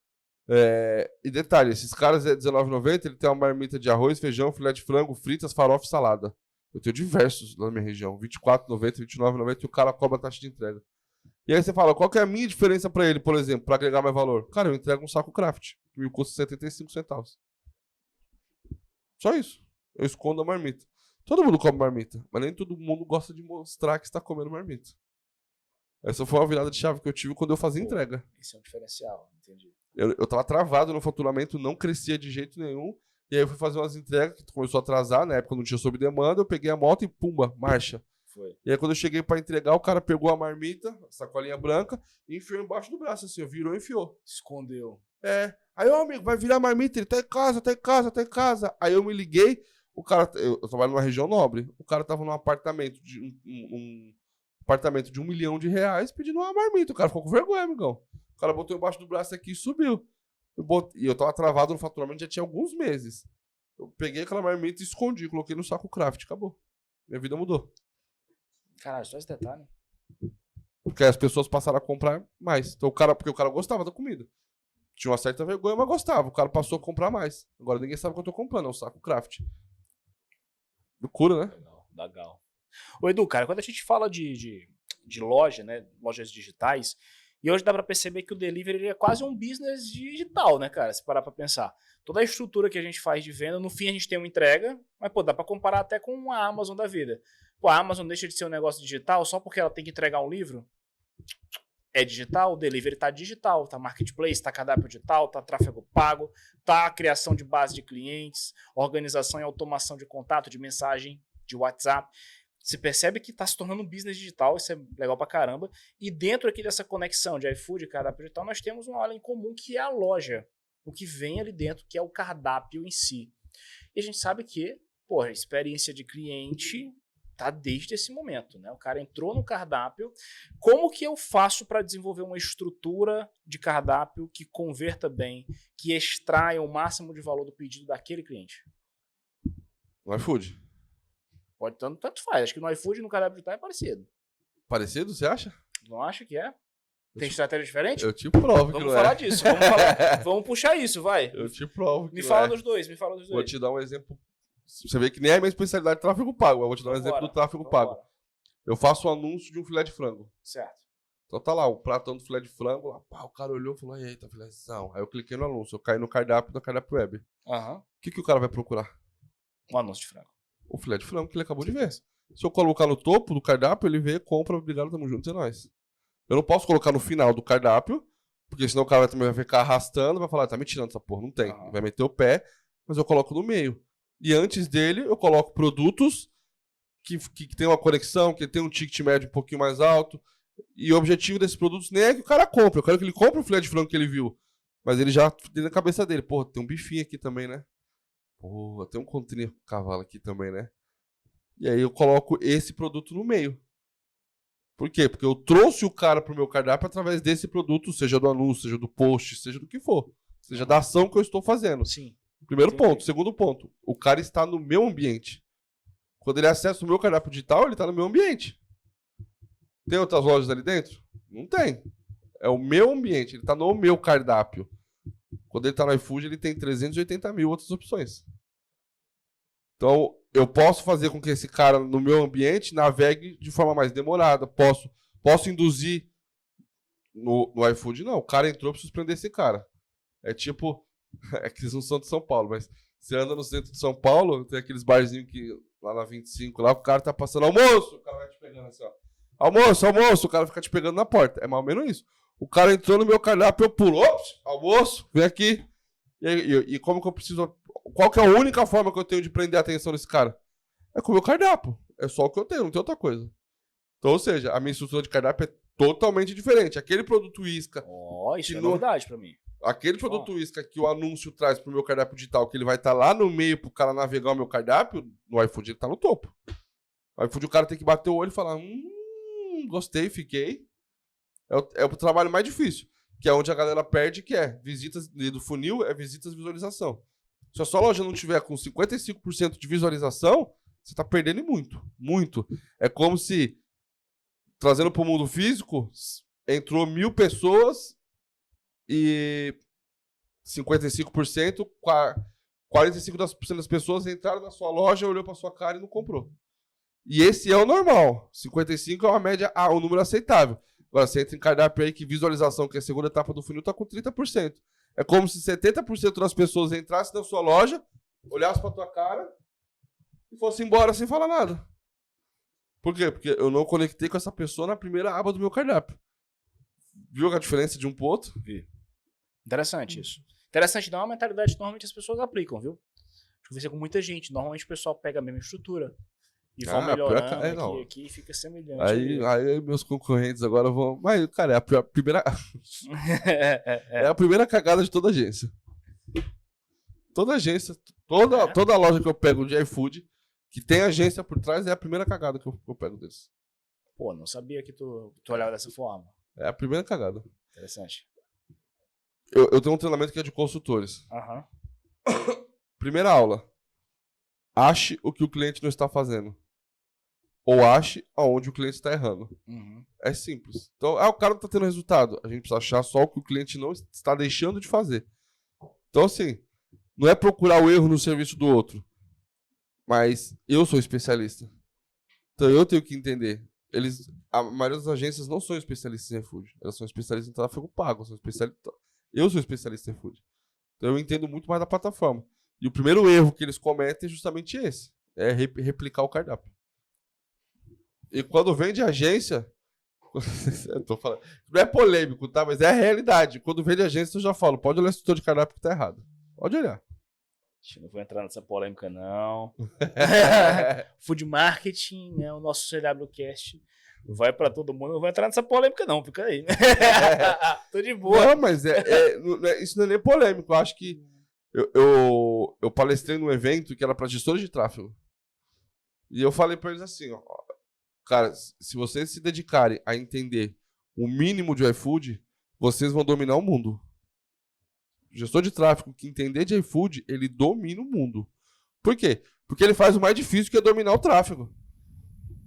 E detalhe, esses caras é R$19,90, ele tem uma marmita de arroz, feijão, filé de frango, fritas, farofa e salada. Eu tenho diversos na minha região, R$24,90, R$29,90 e o cara cobra a taxa de entrega. E aí você fala, qual que é a minha diferença pra ele, por exemplo, pra agregar mais valor? Cara, eu entrego um saco craft, que me custa 75 centavos. Só isso. Eu escondo a marmita. Todo mundo come marmita, mas nem todo mundo gosta de mostrar que está comendo marmita. Essa foi uma virada de chave que eu tive quando eu fazia entrega. Isso é um diferencial, entendi. Eu tava travado no faturamento, não crescia de jeito nenhum. E aí eu fui fazer umas entregas que começou a atrasar, na época não tinha sob demanda, eu peguei a moto e pumba, marcha. Foi. E aí quando eu cheguei pra entregar, o cara pegou a marmita, a sacolinha branca, e enfiou embaixo do braço, assim, virou e enfiou. Escondeu. Aí, ô amigo, vai virar a marmita, ele tá em casa, tá em casa, tá em casa. Aí eu me liguei, o cara, eu trabalho numa região nobre, o cara tava num apartamento de um apartamento de R$1 milhão pedindo uma marmita. O cara ficou com vergonha, amigão. O cara botou embaixo do braço aqui e subiu. E eu tava travado no faturamento já tinha alguns meses. Eu peguei aquela marmita e escondi, coloquei no saco craft, acabou. Minha vida mudou. Caralho, só esse detalhe. Porque as pessoas passaram a comprar mais. Então, porque o cara gostava da comida. Tinha uma certa vergonha, mas gostava. O cara passou a comprar mais. Agora ninguém sabe o que eu tô comprando, é um saco craft. Loucura, né? Legal. Ô, Edu, cara, quando a gente fala de loja, né, lojas digitais, e hoje dá pra perceber que o delivery é quase um business digital, né, cara, se parar pra pensar. Toda a estrutura que a gente faz de venda, no fim a gente tem uma entrega, mas, pô, dá pra comparar até com a Amazon da vida. Pô, a Amazon deixa de ser um negócio digital só porque ela tem que entregar um livro? É digital, o delivery tá digital, tá marketplace, tá cadastro digital, tá tráfego pago, tá a criação de base de clientes, organização e automação de contato, de mensagem, de WhatsApp. Você percebe que está se tornando um business digital, isso é legal pra caramba. E dentro aqui dessa conexão de iFood e cardápio digital, nós temos uma área em comum que é a loja. O que vem ali dentro, que é o cardápio em si. E a gente sabe que, pô, a experiência de cliente tá desde esse momento, né? O cara entrou no cardápio. Como que eu faço para desenvolver uma estrutura de cardápio que converta bem, que extraia o máximo de valor do pedido daquele cliente? No iFood. Pode tanto faz. Acho que no iFood e no cardápio digital é parecido. Parecido, você acha? Não acha que é? Tem estratégia diferente? Eu te provo que Vamos não falar é. disso. Vamos puxar isso, vai. Eu te provo que Me não fala é. dos dois, me fala dos dois. Vou te dar um exemplo. Você vê que nem é a minha especialidade de tráfego pago. Eu vou te dar um exemplo do tráfego pago. Eu faço um anúncio de um filé de frango. Certo. Então tá lá, o pratão do filé de frango. Lá, pá, o cara olhou e falou, eita, filézão. Aí eu cliquei no anúncio. Eu caí no cardápio da cardápio web. Aham. O que o cara vai procurar? Um anúncio de frango. O filé de frango que ele acabou de ver. Se eu colocar no topo do cardápio, ele vê, compra, obrigado, tamo junto, é nóis. Eu não posso colocar no final do cardápio, porque senão o cara também vai ficar arrastando, vai falar, tá me tirando essa porra, não tem. Vai meter o pé, mas eu coloco no meio. E antes dele, eu coloco produtos que tem uma conexão, que tem um ticket médio um pouquinho mais alto. E o objetivo desses produtos nem é que o cara compre, eu quero que ele compre o filé de frango que ele viu. Mas ele já tem na cabeça dele, pô, tem um bifinho aqui também, né? Pô, tem um contrinho com cavalo aqui também, né? E aí eu coloco esse produto no meio. Por quê? Porque eu trouxe o cara pro meu cardápio através desse produto, seja do anúncio, seja do post, seja do que for. Seja da ação que eu estou fazendo. Sim. Primeiro ponto. Segundo ponto, o cara está no meu ambiente. Quando ele acessa o meu cardápio digital, ele está no meu ambiente. Tem outras lojas ali dentro? Não tem. É o meu ambiente, ele está no meu cardápio. Quando ele está no iFood, ele tem 380 mil outras opções. Então, eu posso fazer com que esse cara no meu ambiente navegue de forma mais demorada. Posso induzir no iFood? Não, o cara entrou, eu preciso prender esse cara. É tipo... É que eles não são de São Paulo, mas você anda no centro de São Paulo, tem aqueles barzinhos que lá na 25, lá o cara tá passando almoço, o cara vai te pegando assim, ó. Almoço, o cara fica te pegando na porta. É mais ou menos isso. O cara entrou no meu cardápio, eu pulo, ops, almoço, vem aqui. E como que eu preciso... Qual que é a única forma que eu tenho de prender a atenção desse cara? É com o meu cardápio. É só o que eu tenho, não tem outra coisa. Então, ou seja, a minha estrutura de cardápio é totalmente diferente. Aquele produto isca... Isso é novidade pra mim. Aquele produto isca que o anúncio traz pro meu cardápio digital, que ele vai estar lá no meio pro cara navegar o meu cardápio, no iFood ele tá no topo. No iFood o cara tem que bater o olho e falar, gostei, fiquei. É o trabalho mais difícil, que é onde a galera perde, que é visitas do funil, é visitas e visualização. Se a sua loja não tiver com 55% de visualização, você tá perdendo muito, muito. É como se, trazendo pro mundo físico, entrou 1.000 pessoas e 55%, 45% das pessoas entraram na sua loja, olhou pra sua cara e não comprou. E esse é o normal. 55% é uma média, um número aceitável. Agora, você entra em cardápio aí que visualização, que é a segunda etapa do funil, tá com 30%. É como se 70% das pessoas entrassem na sua loja, olhassem pra tua cara e fossem embora sem falar nada. Por quê? Porque eu não conectei com essa pessoa na primeira aba do meu cardápio. Viu a diferença de um pro outro? Vi. Interessante isso. Interessante, não é uma mentalidade que normalmente as pessoas aplicam, viu? Eu conversei com muita gente. Normalmente o pessoal pega a mesma estrutura e vão melhorando aqui e fica semelhante. Aí meus concorrentes agora vão... Mas, cara, é a primeira... É a primeira cagada de toda agência. Toda agência, toda loja que eu pego de iFood, que tem agência por trás, é a primeira cagada que eu pego deles. Pô, não sabia que tu olhava dessa forma. É a primeira cagada. Interessante. Eu tenho um treinamento que é de consultores. Primeira aula. Ache o que o cliente não está fazendo. Ou ache aonde o cliente está errando. É simples. Então, o cara não está tendo resultado. A gente precisa achar só o que o cliente não está deixando de fazer. Então, assim, não é procurar o erro no serviço do outro. Mas eu sou especialista. Então, eu tenho que entender. A maioria das agências não são especialistas em iFood. Elas são especialistas em tráfego pago. Eu sou especialista em iFood. Então, eu entendo muito mais da plataforma. E o primeiro erro que eles cometem é justamente esse. É replicar o cardápio. E quando vem de agência... eu tô falando, não é polêmico, tá? Mas é a realidade. Quando vem de agência, eu já falo, pode olhar o estrutura de cardápio que tá errado. Pode olhar. Não vou entrar nessa polêmica, não. Food Marketing, né? O nosso CWCast vai pra todo mundo. Não vou entrar nessa polêmica, não. Fica aí. Tô de boa. Não, mas isso não é nem polêmico. Eu acho que eu palestrei num evento que era pra gestores de tráfego. E eu falei pra eles assim, ó. Cara, se vocês se dedicarem a entender o mínimo de iFood, vocês vão dominar o mundo. O gestor de tráfego que entender de iFood, ele domina o mundo. Por quê? Porque ele faz o mais difícil, que é dominar o tráfego.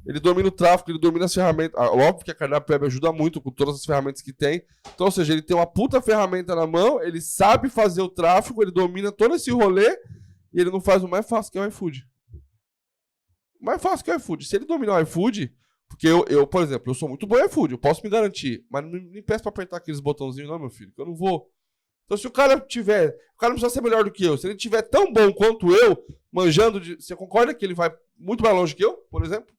Ele domina o tráfego, ele domina as ferramentas. Óbvio que a Cardápio Web ajuda muito com todas as ferramentas que tem. Então, ou seja, ele tem uma puta ferramenta na mão, ele sabe fazer o tráfego, ele domina todo esse rolê e ele não faz o mais fácil, que é o iFood. Mais fácil que o iFood. Se ele dominar o iFood, porque eu, por exemplo, eu sou muito bom em iFood, eu posso me garantir, mas não me peço pra apertar aqueles botãozinhos, não, meu filho, que eu não vou. Então, se o cara não precisa ser melhor do que eu. Se ele tiver tão bom quanto eu, manjando você concorda que ele vai muito mais longe que eu, por exemplo?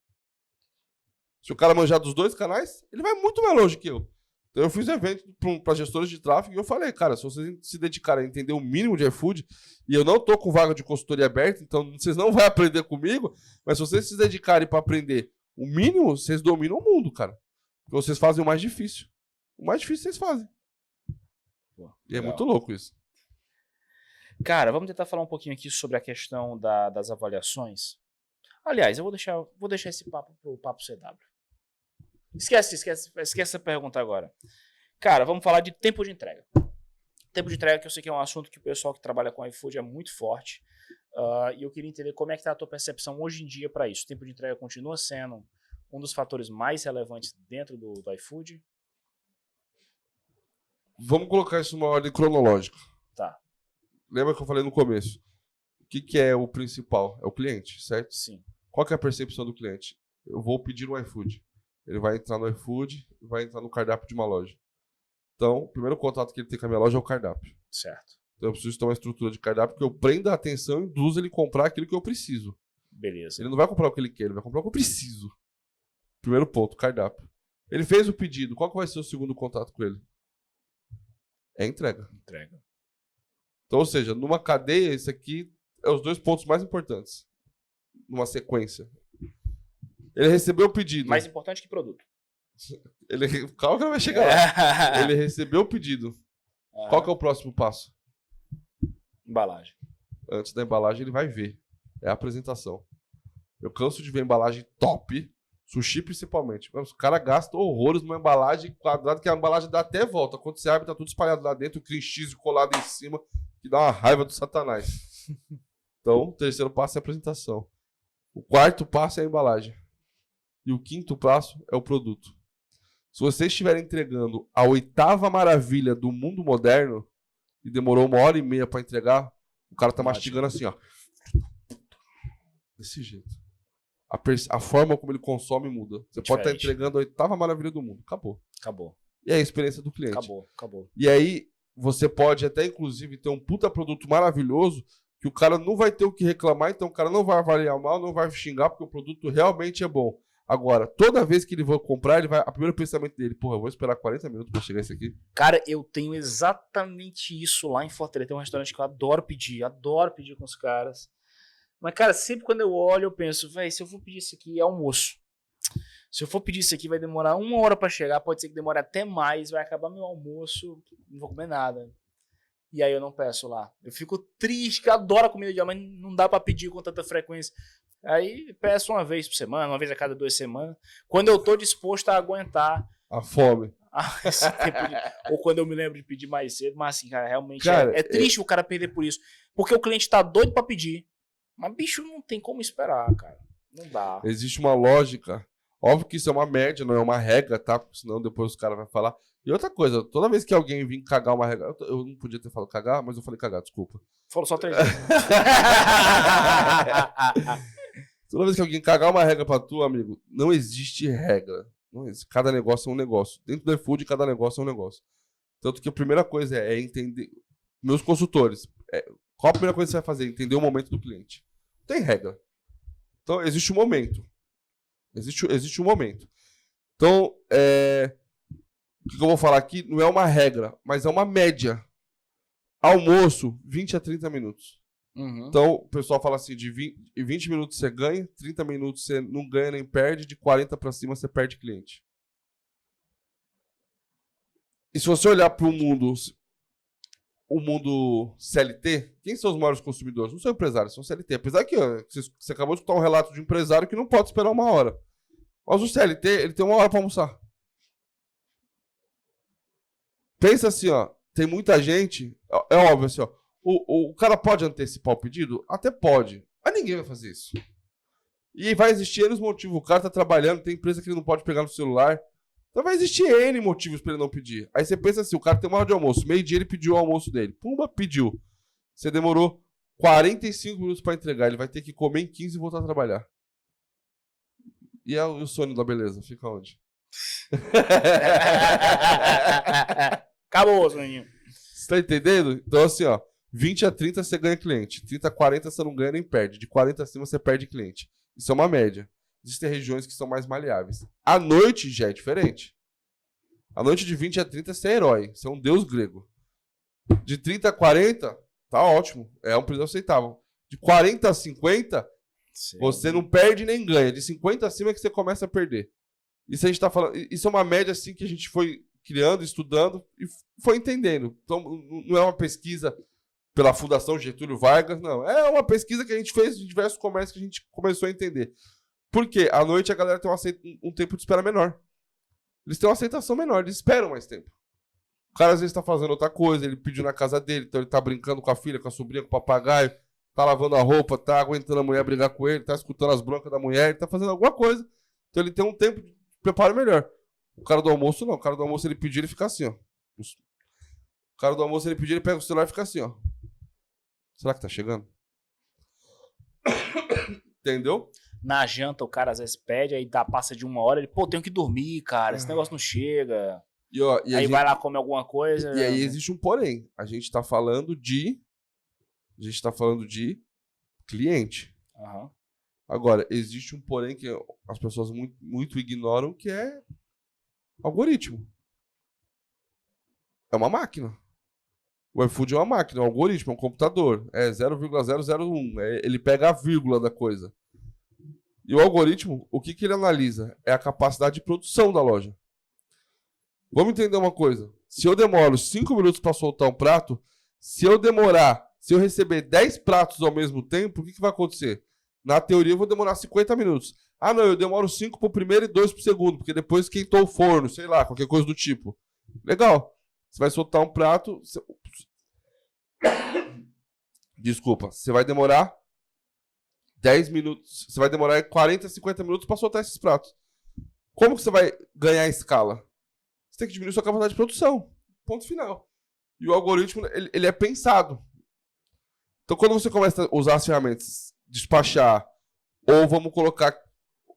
Se o cara manjar dos dois canais, ele vai muito mais longe que eu. Então, eu fiz um evento para gestores de tráfego e eu falei, cara, se vocês se dedicarem a entender o mínimo de iFood, e eu não tô com vaga de consultoria aberta, então vocês não vão aprender comigo, mas se vocês se dedicarem para aprender o mínimo, vocês dominam o mundo, cara. Porque vocês fazem o mais difícil. O mais difícil vocês fazem. Pô, e é muito louco isso. Cara, vamos tentar falar um pouquinho aqui sobre a questão das avaliações. Aliás, eu vou deixar esse papo pro Papo CW. Esquece essa pergunta agora. Cara, vamos falar de tempo de entrega. Tempo de entrega, que eu sei que é um assunto que o pessoal que trabalha com iFood é muito forte. E eu queria entender como é que tá a tua percepção hoje em dia para isso. O tempo de entrega continua sendo um dos fatores mais relevantes dentro do iFood? Vamos colocar isso numa ordem cronológica. Tá. Lembra que eu falei no começo? O que é o principal? É o cliente, certo? Sim. Qual que é a percepção do cliente? Eu vou pedir um iFood. Ele vai entrar no iFood e vai entrar no cardápio de uma loja. Então, o primeiro contato que ele tem com a minha loja é o cardápio. Certo. Então, eu preciso ter uma estrutura de cardápio que eu prenda a atenção e induza ele a comprar aquilo que eu preciso. Beleza. Ele não vai comprar o que ele quer, ele vai comprar o que eu preciso. Primeiro ponto, cardápio. Ele fez o pedido, qual que vai ser o segundo contato com ele? É entrega. Então, ou seja, numa cadeia, esse aqui é os dois pontos mais importantes. Numa sequência. Ele recebeu o pedido. Mais importante que produto. Calma que ele vai chegar lá. Ele recebeu o pedido. Qual que é o próximo passo? Embalagem. Antes da embalagem, ele vai ver. É a apresentação. Eu canso de ver embalagem top, sushi principalmente. Mas o cara gasta horrores numa embalagem quadrada, que a embalagem dá até volta. Quando você abre, tá tudo espalhado lá dentro, o cream cheese colado em cima, que dá uma raiva do satanás. Então, o terceiro passo é a apresentação. O quarto passo é a embalagem. E o quinto passo é o produto. Se vocês estiverem entregando a 8ª maravilha do mundo moderno, e demorou 1h30 para entregar, o cara tá mastigando assim, ó. Desse jeito. A forma como ele consome muda. Você pode estar entregando a 8ª maravilha do mundo. Acabou. E é a experiência do cliente. Acabou. E aí, você pode até, inclusive, ter um puta produto maravilhoso que o cara não vai ter o que reclamar, então o cara não vai avaliar mal, não vai xingar, porque o produto realmente é bom. Agora, toda vez que ele for comprar, o primeiro pensamento dele, porra, eu vou esperar 40 minutos pra chegar esse aqui. Cara, eu tenho exatamente isso lá em Fortaleza. Tem um restaurante que eu adoro pedir com os caras. Mas, cara, sempre quando eu olho, eu penso, velho, se eu for pedir isso aqui, é almoço. Se eu for pedir isso aqui, vai demorar 1 hora pra chegar, pode ser que demore até mais, vai acabar meu almoço, não vou comer nada. E aí eu não peço lá. Eu fico triste, que eu adoro a comida de lá, mas não dá pra pedir com tanta frequência. Aí peço uma vez por semana, uma vez a cada 2 semanas, quando eu tô disposto a aguentar a fome. Esse tempo ou quando eu me lembro de pedir mais cedo, mas assim, cara, realmente é triste o cara perder por isso. Porque o cliente tá doido pra pedir, mas bicho, não tem como esperar, cara. Não dá. Existe uma lógica. Óbvio que isso é uma média, não é uma regra, tá? Porque senão depois os caras vão falar. E outra coisa, toda vez que alguém vir cagar uma regra... Eu não podia ter falado cagar, mas eu falei cagar, desculpa. Falou só 3 vezes. Toda vez que alguém cagar uma regra pra tu, amigo, não existe regra. Não existe. Cada negócio é um negócio. Dentro do iFood, cada negócio é um negócio. Tanto que a primeira coisa é entender... Meus consultores, qual a primeira coisa que você vai fazer? Entender o momento do cliente. Não tem regra. Então, existe um momento. Existe um momento. Então, o que eu vou falar aqui não é uma regra, mas é uma média. Almoço, 20 a 30 minutos. Uhum. Então, o pessoal fala assim, de 20 minutos você ganha, 30 minutos você não ganha nem perde, de 40 para cima você perde cliente. E se você olhar para o mundo CLT, quem são os maiores consumidores? Não são empresários, são CLT. Apesar que você acabou de escutar um relato de um empresário que não pode esperar 1 hora. Mas o CLT, ele tem 1 hora para almoçar. Pensa assim, ó, tem muita gente, é óbvio assim, ó, o cara pode antecipar o pedido? Até pode, mas ninguém vai fazer isso. E vai existir N motivos, o cara tá trabalhando, tem empresa que ele não pode pegar no celular, então vai existir N motivos para ele não pedir. Aí você pensa assim, o cara tem 1 hora de almoço, meio-dia ele pediu o almoço dele, pumba, pediu. Você demorou 45 minutos para entregar, ele vai ter que comer em 15 e voltar a trabalhar. E o sonho da beleza, fica onde? Acabou, Soninho. Você tá entendendo? Então assim, ó, 20 a 30 você ganha cliente, 30 a 40 você não ganha nem perde, de 40 acima você perde cliente. Isso é uma média. Existem regiões que são mais maleáveis. À noite já é diferente. À noite de 20 a 30 você é herói, você é um deus grego. De 30 a 40, tá ótimo, é um preço aceitável. De 40 a 50, sim, você não perde nem ganha. De 50 acima é que você começa a perder. Isso a gente tá falando, isso é uma média assim que a gente foi criando, estudando e foi entendendo. Então não é uma pesquisa pela Fundação Getúlio Vargas, não. É uma pesquisa que a gente fez de diversos comércios que a gente começou a entender. Por quê? À noite a galera tem um tempo de espera menor. Eles têm uma aceitação menor, eles esperam mais tempo. O cara às vezes tá fazendo outra coisa, ele pediu na casa dele, então ele tá brincando com a filha, com a sobrinha, com o papagaio, tá lavando a roupa, tá aguentando a mulher brigar com ele, tá escutando as broncas da mulher, ele tá fazendo alguma coisa. Então ele tem um tempo de preparo melhor. O cara do almoço não, o cara do almoço ele pedir, ele fica assim, ó. O cara do almoço ele pedir, ele pega o celular e fica assim, ó. Será que tá chegando? Entendeu? Na janta o cara às vezes pede, aí passa de 1 hora, ele, pô, tenho que dormir, cara, esse negócio não chega. E aí vai lá comer alguma coisa. E aí existe um porém. A gente tá falando de cliente. Uhum. Agora, existe um porém que as pessoas muito, muito ignoram, que é algoritmo. É uma máquina. O iFood é uma máquina, é um algoritmo, é um computador. É 0,001. Ele pega a vírgula da coisa. E o algoritmo, o que ele analisa? É a capacidade de produção da loja. Vamos entender uma coisa. Se eu demoro 5 minutos para soltar um prato, se eu receber 10 pratos ao mesmo tempo, o que vai acontecer? Na teoria, eu vou demorar 50 minutos. Ah, não, eu demoro 5 pro primeiro e 2 pro segundo, porque depois esquentou o forno, sei lá, qualquer coisa do tipo. Legal. Você vai soltar um prato... Desculpa. Você vai demorar 10 minutos... Você vai demorar 40, 50 minutos para soltar esses pratos. Como que você vai ganhar escala? Você tem que diminuir sua capacidade de produção. Ponto final. E o algoritmo, ele é pensado. Então, quando você começa a usar as ferramentas, despachar, ou vamos colocar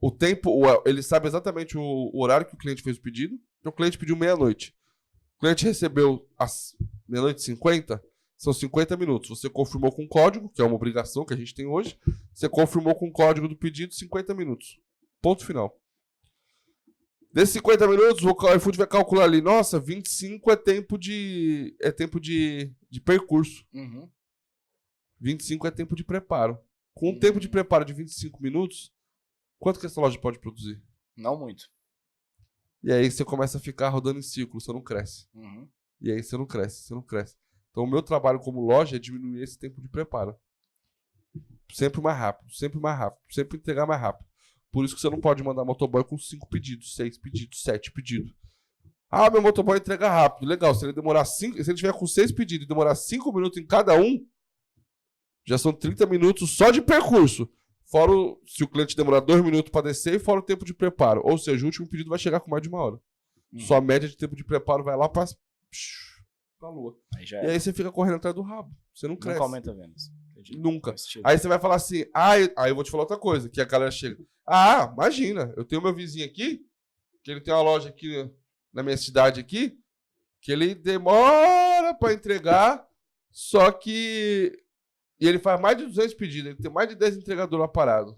o tempo, ele sabe exatamente o horário que o cliente fez o pedido. Então, o cliente pediu meia-noite. O cliente recebeu às meia-noite e 50, são 50 minutos. Você confirmou com código, que é uma obrigação que a gente tem hoje. Você confirmou com o código do pedido, 50 minutos. Ponto final. Desses 50 minutos, o iFood vai calcular ali, nossa, 25 é tempo de percurso. 25 é tempo de preparo. Com um tempo de preparo de 25 minutos, quanto que essa loja pode produzir? Não muito. E aí você começa a ficar rodando em círculo, você não cresce. E aí você não cresce. Então o meu trabalho como loja é diminuir esse tempo de preparo. Sempre mais rápido, sempre entregar mais rápido. Por isso que você não pode mandar motoboy com 5 pedidos, 6 pedidos, 7 pedidos. Ah, meu motoboy entrega rápido. Legal, se ele demorar 5, se ele tiver com 6 pedidos e demorar 5 minutos em cada um, já são 30 minutos só de percurso. Fora se o cliente demorar 2 minutos para descer e fora o tempo de preparo. Ou seja, o último pedido vai chegar com mais de 1 hora. Sua média de tempo de preparo vai lá pra lua. E aí você fica correndo atrás do rabo. Você não cresce. Nunca aumenta vendas. Nunca. Aí você vai falar assim, aí eu vou te falar outra coisa, que a galera chega. Ah, imagina, eu tenho meu vizinho aqui, que ele tem uma loja aqui na minha cidade aqui, que ele demora para entregar, só que... E ele faz mais de 200 pedidos, ele tem mais de 10 entregadores lá parados.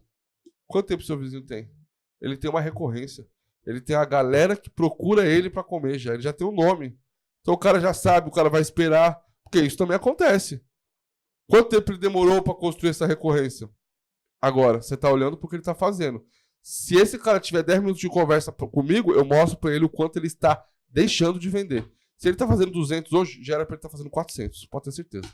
Quanto tempo seu vizinho tem? Ele tem uma recorrência. Ele tem a galera que procura ele para comer já. Ele já tem um nome. Então o cara já sabe, o cara vai esperar. Porque isso também acontece. Quanto tempo ele demorou para construir essa recorrência? Agora, você tá olhando porque ele tá fazendo. Se esse cara tiver 10 minutos de conversa comigo, eu mostro para ele o quanto ele está deixando de vender. Se ele tá fazendo 200 hoje, já era para ele estar fazendo 400. Pode ter certeza.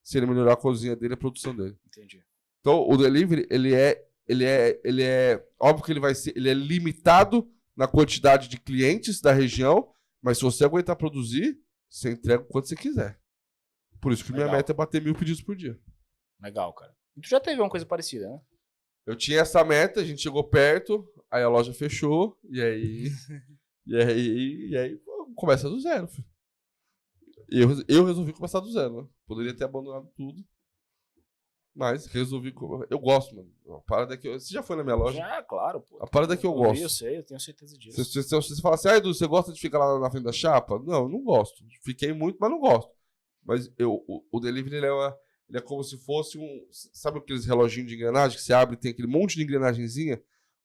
Se ele melhorar a cozinha dele, a produção dele. Entendi. Então, o delivery, ele é óbvio que ele é limitado na quantidade de clientes da região, mas se você aguentar produzir, você entrega o quanto você quiser. Por isso que minha meta é bater 1.000 pedidos por dia. Legal, cara. E tu já teve uma coisa parecida, né? Eu tinha essa meta, a gente chegou perto, aí a loja fechou, e aí pô, começa do zero, filho. Eu resolvi começar do zero, né? Poderia ter abandonado tudo. Mas resolvi... Eu gosto, mano. A parada que você já foi na minha loja? Já, claro, pô. A parada que eu gosto. Eu sei, eu tenho certeza disso. Você fala assim, Edu, você gosta de ficar lá na frente da chapa? Não, eu não gosto. Fiquei muito, mas não gosto. Mas o delivery, ele é como se fosse um... Sabe aqueles reloginhos de engrenagem que você abre e tem aquele monte de engrenagenzinha?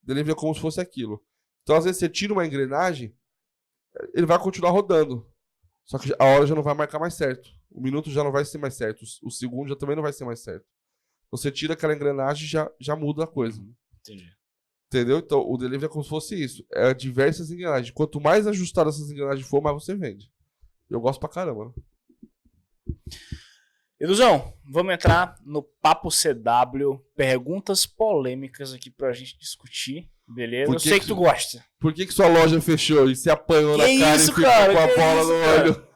O delivery é como se fosse aquilo. Então, às vezes, você tira uma engrenagem, ele vai continuar rodando. Só que a hora já não vai marcar mais certo. O minuto já não vai ser mais certo. O segundo já também não vai ser mais certo. Você tira aquela engrenagem e já muda a coisa. Entendi. Entendeu? Então, o delivery é como se fosse isso. É diversas engrenagens. Quanto mais ajustadas essas engrenagens for, mais você vende. Eu gosto pra caramba. Eduzão, vamos entrar no Papo CW. Perguntas polêmicas aqui pra gente discutir. Beleza? Eu sei que tu gosta. Por que sua loja fechou e se apanhou na cara isso, e ficou cara? com a bola no olho?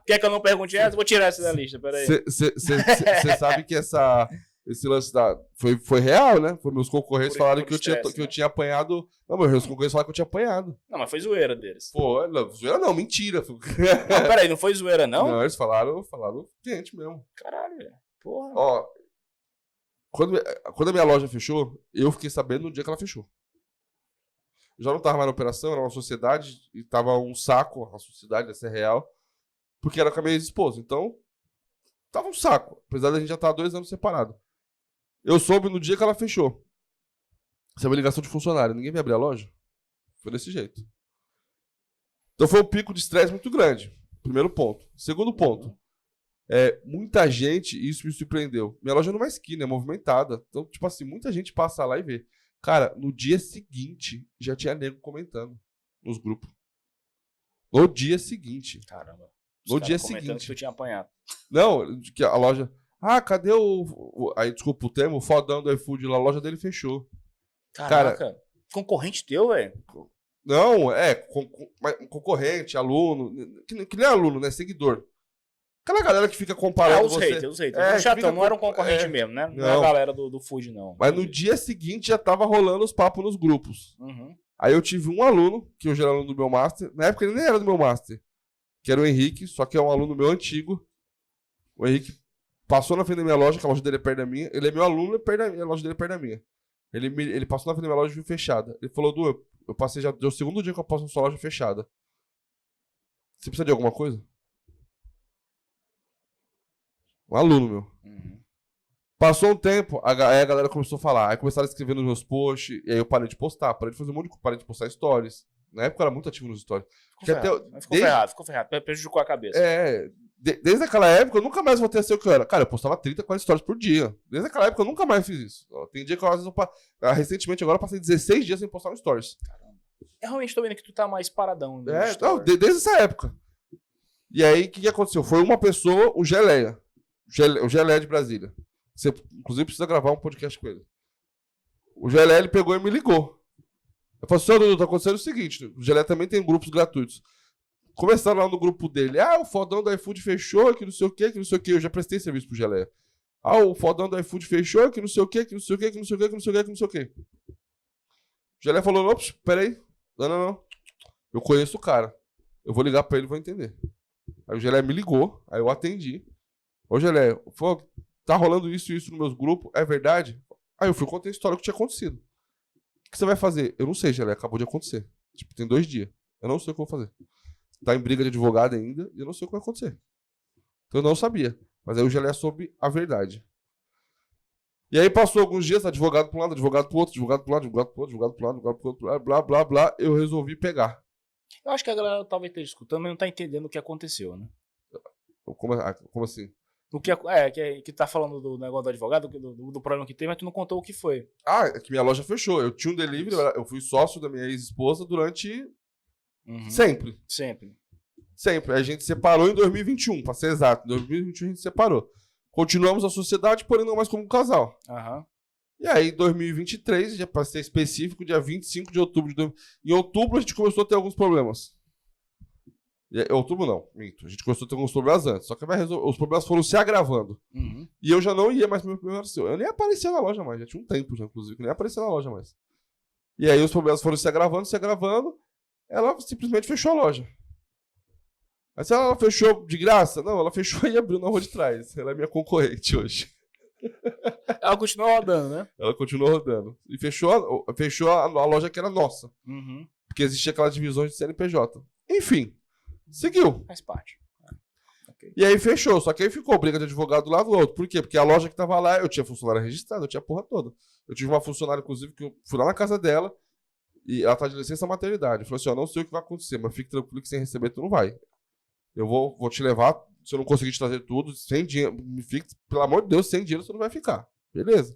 Quer que eu não pergunte essa? Vou tirar essa da lista, peraí. Você sabe que esse lance foi real, né? Meus concorrentes falaram que eu tinha apanhado. Não, meus concorrentes falaram que eu tinha apanhado. Não, mas foi zoeira deles. Pô, não, zoeira não, mentira. Não, peraí, não foi zoeira, não? Não, eles falaram gente mesmo. Caralho, velho. Porra. Ó, quando a minha loja fechou, eu fiquei sabendo no dia que ela fechou. Eu já não tava mais na operação, era uma sociedade e tava um saco, a sociedade, essa é real, porque era com a minha ex-esposa. Então, tava um saco, apesar da gente já estar há 2 anos separado. Eu soube no dia que ela fechou. Isso é uma ligação de funcionário. Ninguém vai abrir a loja? Foi desse jeito. Então foi um pico de estresse muito grande. Primeiro ponto. Segundo ponto. Muita gente, isso me surpreendeu. Minha loja não é uma esquina, é movimentada. Então, tipo assim, muita gente passa lá e vê. Cara, no dia seguinte, já tinha nego comentando nos grupos. No dia seguinte. Caramba. No dia seguinte. Que tu tinha apanhado. Não, que a loja... cadê aí, desculpa o termo, o fodão do iFood lá, a loja dele fechou. Caraca. Cara, concorrente teu, velho? Não, concorrente, aluno, que nem aluno, né? Seguidor. Aquela galera que fica comparando os haters. O chatão não era um concorrente mesmo, né? Não é a galera do food, não. Mas no dia seguinte já tava rolando os papos nos grupos. Uhum. Aí eu tive um aluno, que hoje era aluno do meu master. Na época ele nem era do meu master. Que era o Henrique, só que é um aluno meu antigo. O Henrique passou na frente da minha loja, que a loja dele é perto da minha. Ele é meu aluno, a loja dele é perto da minha. Ele passou na frente da minha loja e viu fechada. Ele falou, Du, eu passei já... Deu o segundo dia que eu passo na sua loja fechada. Você precisa de alguma coisa? Um aluno meu. Uhum. Passou um tempo, aí a galera começou a falar. Aí começaram a escrever nos meus posts. E aí eu parei de postar, parei de fazer um monte de... Parei de postar stories. Na época eu era muito ativo nos stories. Ficou ferrado. Prejudicou a cabeça. Desde aquela época eu nunca mais voltei a ser o que eu era. Cara, eu postava 30, 40 stories por dia. Desde aquela época eu nunca mais fiz isso. Tem dia que às vezes recentemente agora eu passei 16 dias sem postar um stories. Caramba. Eu realmente tô vendo que tu tá mais paradão. Desde essa época. E aí o que aconteceu? Foi uma pessoa, o Geleia. O Geleia de Brasília. Você, inclusive, precisa gravar um podcast com ele. O Geleia, ele pegou e me ligou. Eu falei, senhor Dudu, tá acontecendo o seguinte, o Geleia também tem grupos gratuitos. Começaram lá no grupo dele, o fodão do iFood fechou, que não sei o que, eu já prestei serviço pro Geleia. O fodão do iFood fechou, que não sei o que, que não sei o que, que não sei o que, que não sei o que, que não sei o que. O Geleia falou, não, peraí, não. Eu conheço o cara, eu vou ligar pra ele e vou entender. Aí o Geleia me ligou, aí eu atendi. Ô Geleia, tá rolando isso e isso nos meus grupos, é verdade? Aí eu fui contar a história que tinha acontecido. O que você vai fazer? Eu não sei, Geleia, acabou de acontecer. Tipo, tem 2 dias. Eu não sei o que eu vou fazer. Tá em briga de advogado ainda e eu não sei o que vai acontecer. Então eu não sabia. Mas aí o Geleia soube a verdade. E aí passou alguns dias, advogado pra um lado, advogado pro outro, advogado pro lado, advogado pro outro, advogado pro lado, advogado pro outro, blá, blá, blá. Eu resolvi pegar. Eu acho que a galera talvez esteja escutando, mas não tá entendendo o que aconteceu, né? Como assim? O que tá falando do negócio do advogado, do problema que tem, mas tu não contou o que foi. É que minha loja fechou. Eu tinha um delivery, eu fui sócio da minha ex-esposa durante... Sempre. A gente separou em 2021, pra ser exato. Em 2021 a gente separou. Continuamos a sociedade, porém não mais como um casal. Uhum. E aí, em 2023, já pra ser específico, dia 25 de outubro. Em outubro a gente começou a ter alguns problemas. Outubro não, minto. A gente começou a ter alguns problemas antes. Só que os problemas foram se agravando. Uhum. E eu já não ia mais pro meu primeiro seu. Eu nem aparecia na loja mais. Já tinha um tempo, já, inclusive, que nem aparecia na loja mais. E aí os problemas foram se agravando. Ela simplesmente fechou a loja. Mas ela fechou de graça? Não, ela fechou e abriu na rua de trás. Ela é minha concorrente hoje. Ela continuou rodando, né? Ela continuou rodando. E fechou a loja que era nossa. Uhum. Porque existia aquelas divisões de CNPJ. Enfim, seguiu. Faz parte. Okay. E aí fechou. Só que aí ficou briga de advogado do lado do outro. Por quê? Porque a loja que tava lá, eu tinha funcionário registrado, eu tinha a porra toda. Eu tive uma funcionária, inclusive, que eu fui lá na casa dela e ela tá de licença maternidade. Falou assim, não sei o que vai acontecer, mas fique tranquilo que sem receber tu não vai. Eu vou te levar, se eu não conseguir te trazer tudo, sem dinheiro, pelo amor de Deus, sem dinheiro você não vai ficar. Beleza.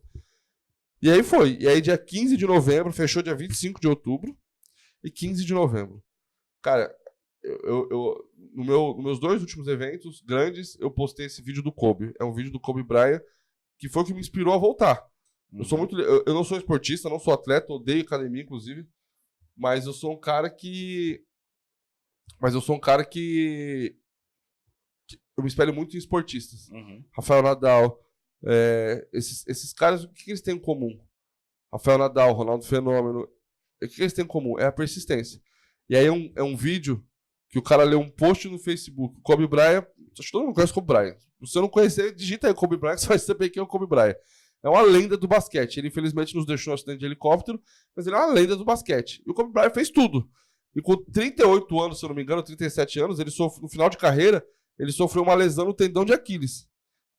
E aí foi. E aí dia 15 de novembro, fechou dia 25 de outubro e 15 de novembro. Cara, nos meus 2 últimos eventos grandes, eu postei esse vídeo do Kobe. É um vídeo do Kobe Bryant, que foi o que me inspirou a voltar. Uhum. Eu não sou esportista, não sou atleta, odeio academia, inclusive. Mas eu sou um cara que eu me espelho muito em esportistas. Uhum. Rafael Nadal, esses caras, o que eles têm em comum? Rafael Nadal, Ronaldo Fenômeno, o que eles têm em comum? É a persistência. E aí é um vídeo que o cara leu um post no Facebook. Kobe Bryant, acho que todo mundo conhece o Kobe Bryant. Se você não conhecer, digita aí Kobe Bryant, você vai saber quem é o Kobe Bryant. É uma lenda do basquete. Ele, infelizmente, nos deixou um acidente de helicóptero, mas ele é uma lenda do basquete. E o Kobe Bryant fez tudo. E com 38 anos, se eu não me engano, 37 anos, no final de carreira, ele sofreu uma lesão no tendão de Aquiles.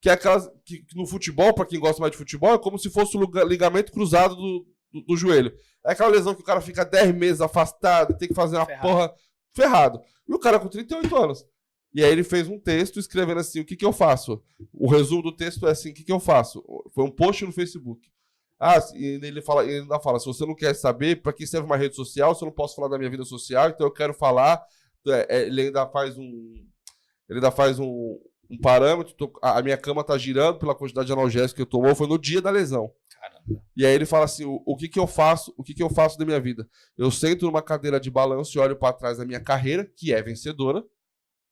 Que é aquelas que no futebol, para quem gosta mais de futebol, é como se fosse o ligamento cruzado do joelho. É aquela lesão que o cara fica 10 meses afastado, tem que fazer uma porra ferrado. E o cara com 38 anos. E aí ele fez um texto escrevendo assim, o que eu faço? O resumo do texto é assim, o que eu faço? Foi um post no Facebook. E ele ainda fala, se você não quer saber para que serve uma rede social, se eu não posso falar da minha vida social, então eu quero falar Ele ainda faz um parâmetro. A minha cama tá girando pela quantidade de analgésico que eu tomou. Foi no dia da lesão. Caramba. E aí ele fala assim, o que que eu faço? O que que eu faço da minha vida? Eu sento numa cadeira de balanço e olho pra trás da minha carreira, que é vencedora.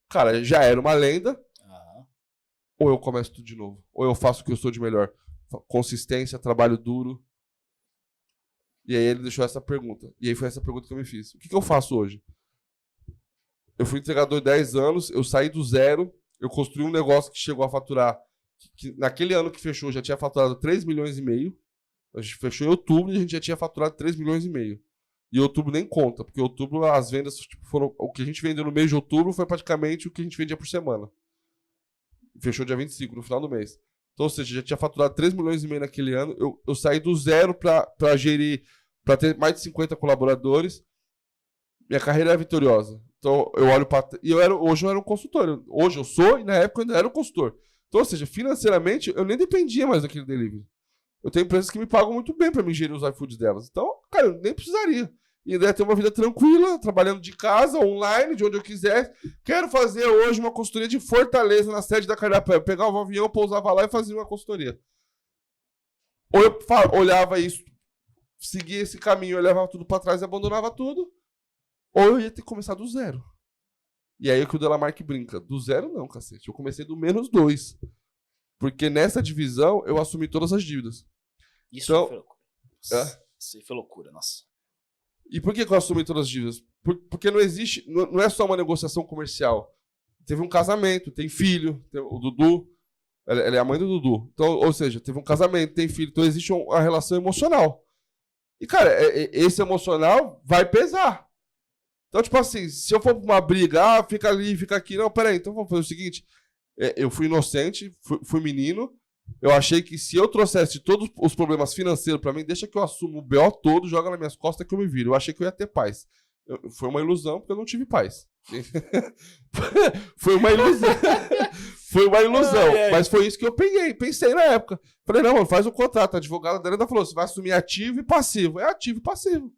Cara, já era uma lenda. Ou eu começo tudo de novo. Ou eu faço o que eu sou de melhor. Consistência, trabalho duro. E aí ele deixou essa pergunta. E aí foi essa pergunta que eu me fiz. O que que eu faço hoje? Eu fui entregador 10 anos, eu saí do zero, eu construí um negócio que chegou a faturar, que naquele ano que fechou já tinha faturado 3 milhões e meio. A gente fechou em outubro e a gente já tinha faturado 3 milhões e meio. E outubro nem conta, porque outubro as vendas foram... O que a gente vendeu no mês de outubro foi praticamente o que a gente vendia por semana. Fechou dia 25, no final do mês. Então, ou seja, já tinha faturado 3 milhões e meio naquele ano. Eu saí do zero para gerir, para ter mais de 50 colaboradores. Minha carreira é vitoriosa. Então, eu olho para... E hoje eu era um consultor. Hoje eu sou, e na época eu ainda era um consultor. Então, ou seja, financeiramente, eu nem dependia mais daquele delivery. Eu tenho empresas que me pagam muito bem para me gerir os iFoods delas. Então, cara, eu nem precisaria. E ainda ia ter uma vida tranquila, trabalhando de casa, online, de onde eu quiser. Quero fazer hoje uma consultoria de Fortaleza, na sede da Cardápio. Eu pegava um avião, pousava lá e fazia uma consultoria. Ou eu olhava isso, seguia esse caminho, eu levava tudo para trás e abandonava tudo. Ou eu ia ter que começar do zero. E aí é que o Delamarque brinca. Do zero não, cacete. Eu comecei do -2. Porque nessa divisão eu assumi todas as dívidas. Isso foi loucura. Isso foi loucura, nossa. E por que eu assumi todas as dívidas? Porque não existe, não é só uma negociação comercial. Teve um casamento, tem filho, o Dudu, ela é a mãe do Dudu. Então, ou seja, teve um casamento, tem filho, então existe uma relação emocional. E, cara, esse emocional vai pesar. Então, tipo assim, se eu for pra uma briga, fica ali, fica aqui, não, peraí, então vamos fazer o seguinte, eu fui inocente, fui menino, eu achei que se eu trouxesse todos os problemas financeiros pra mim, deixa que eu assumo o BO todo, joga nas minhas costas que eu me viro. Eu achei que eu ia ter paz. Foi uma ilusão, porque eu não tive paz. Foi uma ilusão. Foi uma ilusão. Mas foi isso que eu pensei na época. Falei, não, mano, faz o contrato. A advogada dela ainda falou, você vai assumir ativo e passivo. É ativo e passivo.